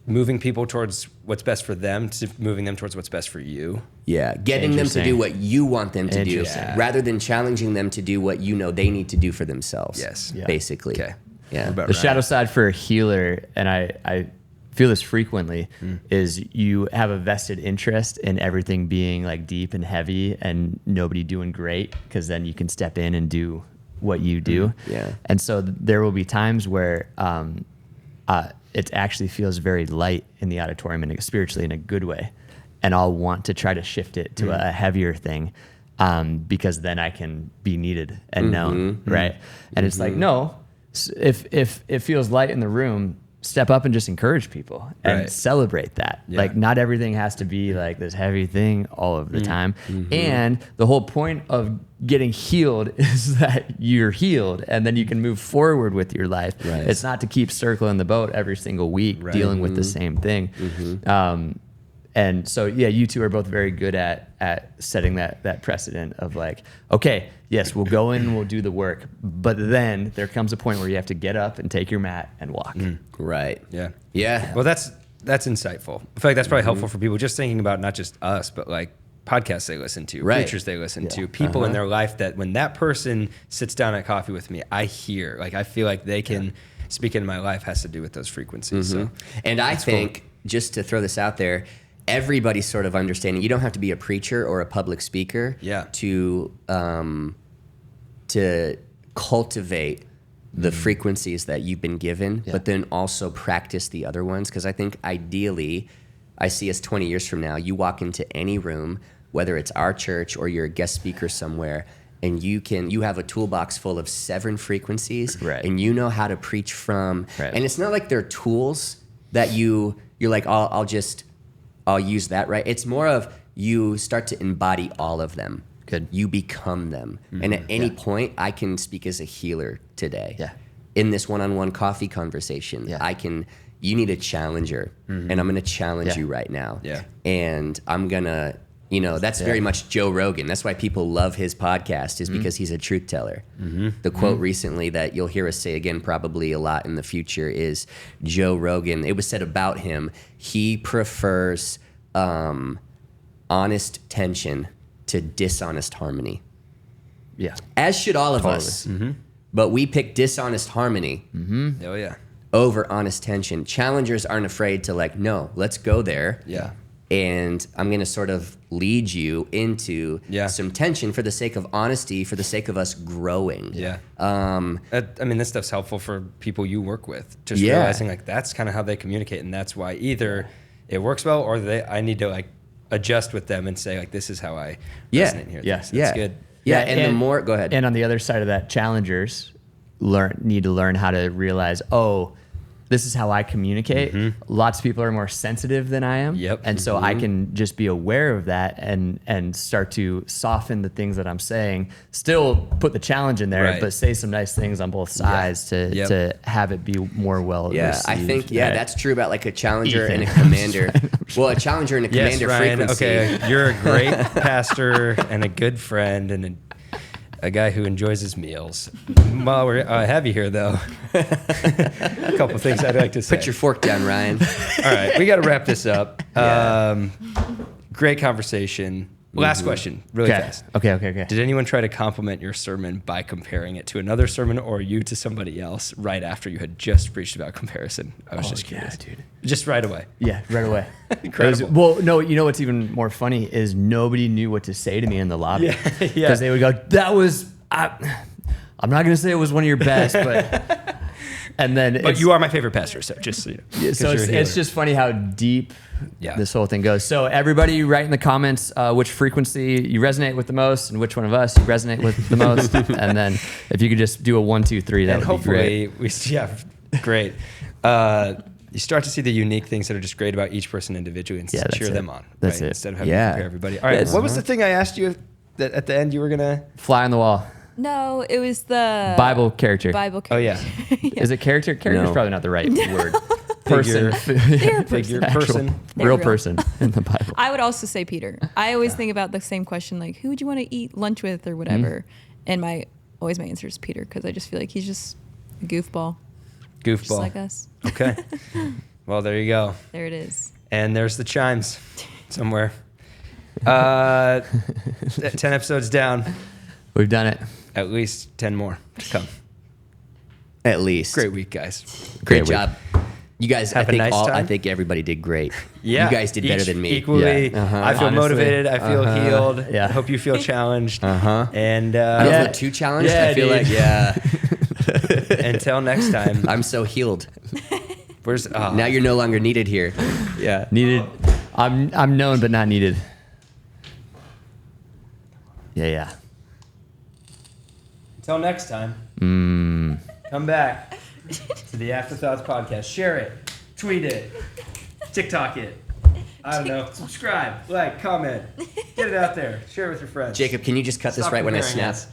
moving people towards what's best for them to moving them towards what's best for you. Yeah, getting them to do what you want them to do rather than challenging them to do what you know they need to do for themselves. Yes. Basically. Okay. Yeah. The shadow side for a healer, and I feel this frequently, is you have a vested interest in everything being like deep and heavy and nobody doing great, because then you can step in and do what you do. Yeah. And so there will be times where it actually feels very light in the auditorium and spiritually in a good way. And I'll want to try to shift it to a heavier thing because then I can be needed and known, right? And it's like, no, if it feels light in the room, step up and just encourage people and celebrate that. Yeah. Like not everything has to be like this heavy thing all of the time. And the whole point of getting healed is that you're healed and then you can move forward with your life. Right. It's not to keep circling the boat every single week, dealing with the same thing. And so, yeah, you two are both very good at setting that precedent of like, okay, yes, we'll go in and we'll do the work, but then there comes a point where you have to get up and take your mat and walk. Right. Yeah. Yeah. Well, that's insightful. I feel like that's probably helpful for people just thinking about not just us, but like podcasts they listen to, preachers they listen to, people in their life that when that person sits down at coffee with me, I hear, like, I feel like they can speak into my life has to do with those frequencies. So, and I think, just to throw this out there, everybody's sort of understanding. You don't have to be a preacher or a public speaker to cultivate the frequencies that you've been given, but then also practice the other ones. Because I think ideally, I see us 20 years from now, you walk into any room, whether it's our church or you're a guest speaker somewhere, and you have a toolbox full of 7 frequencies, and you know how to preach from. And it's not like they're tools that you're like, I'll use that, right? It's more of you start to embody all of them. Good. You become them. And at any point, I can speak as a healer today. Yeah. In this one-on-one coffee conversation, you need a challenger, and I'm going to challenge you right now. Yeah. And I'm going to, that's very much Joe Rogan. That's why people love his podcast, is because he's a truth teller. The quote recently that you'll hear us say again probably a lot in the future is Joe Rogan. It was said about him, he prefers honest tension to dishonest harmony. Yeah. As should all of us. But we pick dishonest harmony oh yeah. over honest tension. Challengers aren't afraid to like, no, let's go there. Yeah. And I'm going to sort of lead you into some tension for the sake of honesty, for the sake of us growing. Yeah. I mean, this stuff's helpful for people you work with. Just realizing like that's kind of how they communicate, and that's why either it works well or I need to like adjust with them and say like, this is how I resonate here. Yes. That's good. Yeah. And the more, go ahead. And on the other side of that, challengers need to learn how to realize, this is how I communicate. Lots of people are more sensitive than I am. Yep. And so I can just be aware of that and start to soften the things that I'm saying. Still put the challenge in there, Right. but say some nice things on both sides to have it be more well Yeah, received. I think that's true about like a challenger Ethan. and a commander. Well, a challenger and a Yes, commander Ryan. frequency. Okay, you're a great pastor and a good friend and a guy who enjoys his meals. While we're have you here, though, a couple things I'd like to say. Put your fork down, Ryan. All right, we got to wrap this up. Yeah. Great conversation. Last question, really fast. Okay. Did anyone try to compliment your sermon by comparing it to another sermon or you to somebody else right after you had just preached about comparison? I was just curious. Yeah, dude. Just right away. Yeah, right away. Incredible. Well, no, you know what's even more funny is nobody knew what to say to me in the lobby. Yeah. Because they would go, that was, I'm not going to say it was one of your best, but, and then. But you are my favorite pastor, so just so you know. Yeah, so it's just funny how deep this whole thing goes. So everybody write in the comments which frequency you resonate with the most and which one of us you resonate with the most. And then if you could just do a 1, 2, 3, that and would be great. hopefully great. You start to see the unique things that are just great about each person individually and that's cheer it. them on. That's right? it. Instead of having to compare everybody. All right. Yes. What was the thing I asked you that at the end you were gonna? Fly on the wall. No, it was the Bible character. Bible Oh character. yeah. Is it character? Character's No. probably not the right word. Person. Figure person. They're Real real. person in the Bible. I would also say Peter. I always think about the same question, like who would you want to eat lunch with or whatever, and my answer is Peter because I just feel like he's just a goofball, just Goofball. like us. Okay. Well, there you go. There it is. And there's the chimes somewhere. 10 episodes down. We've done it. At least 10 more to come. At least. Great week, guys. Great week. job. You guys, Have a nice I time. think everybody did great. Yeah. You guys did better Each than me. Equally. Yeah. I feel Honestly. motivated. I feel healed. Yeah. I hope you feel challenged. Uh-huh. And I don't Yeah. feel too challenged. Yeah, I feel dude. like, yeah, until next time. I'm so healed. Where's Now you're no longer needed here. Yeah. Needed. I'm known but not needed. Yeah. Until next time. Come back to the Afterthoughts podcast. Share it. Tweet it. TikTok it. I don't know. Subscribe. Like. Comment. Get it out there. Share it with your friends. Jacob, can you just cut this Stop right when I comparing snap? us.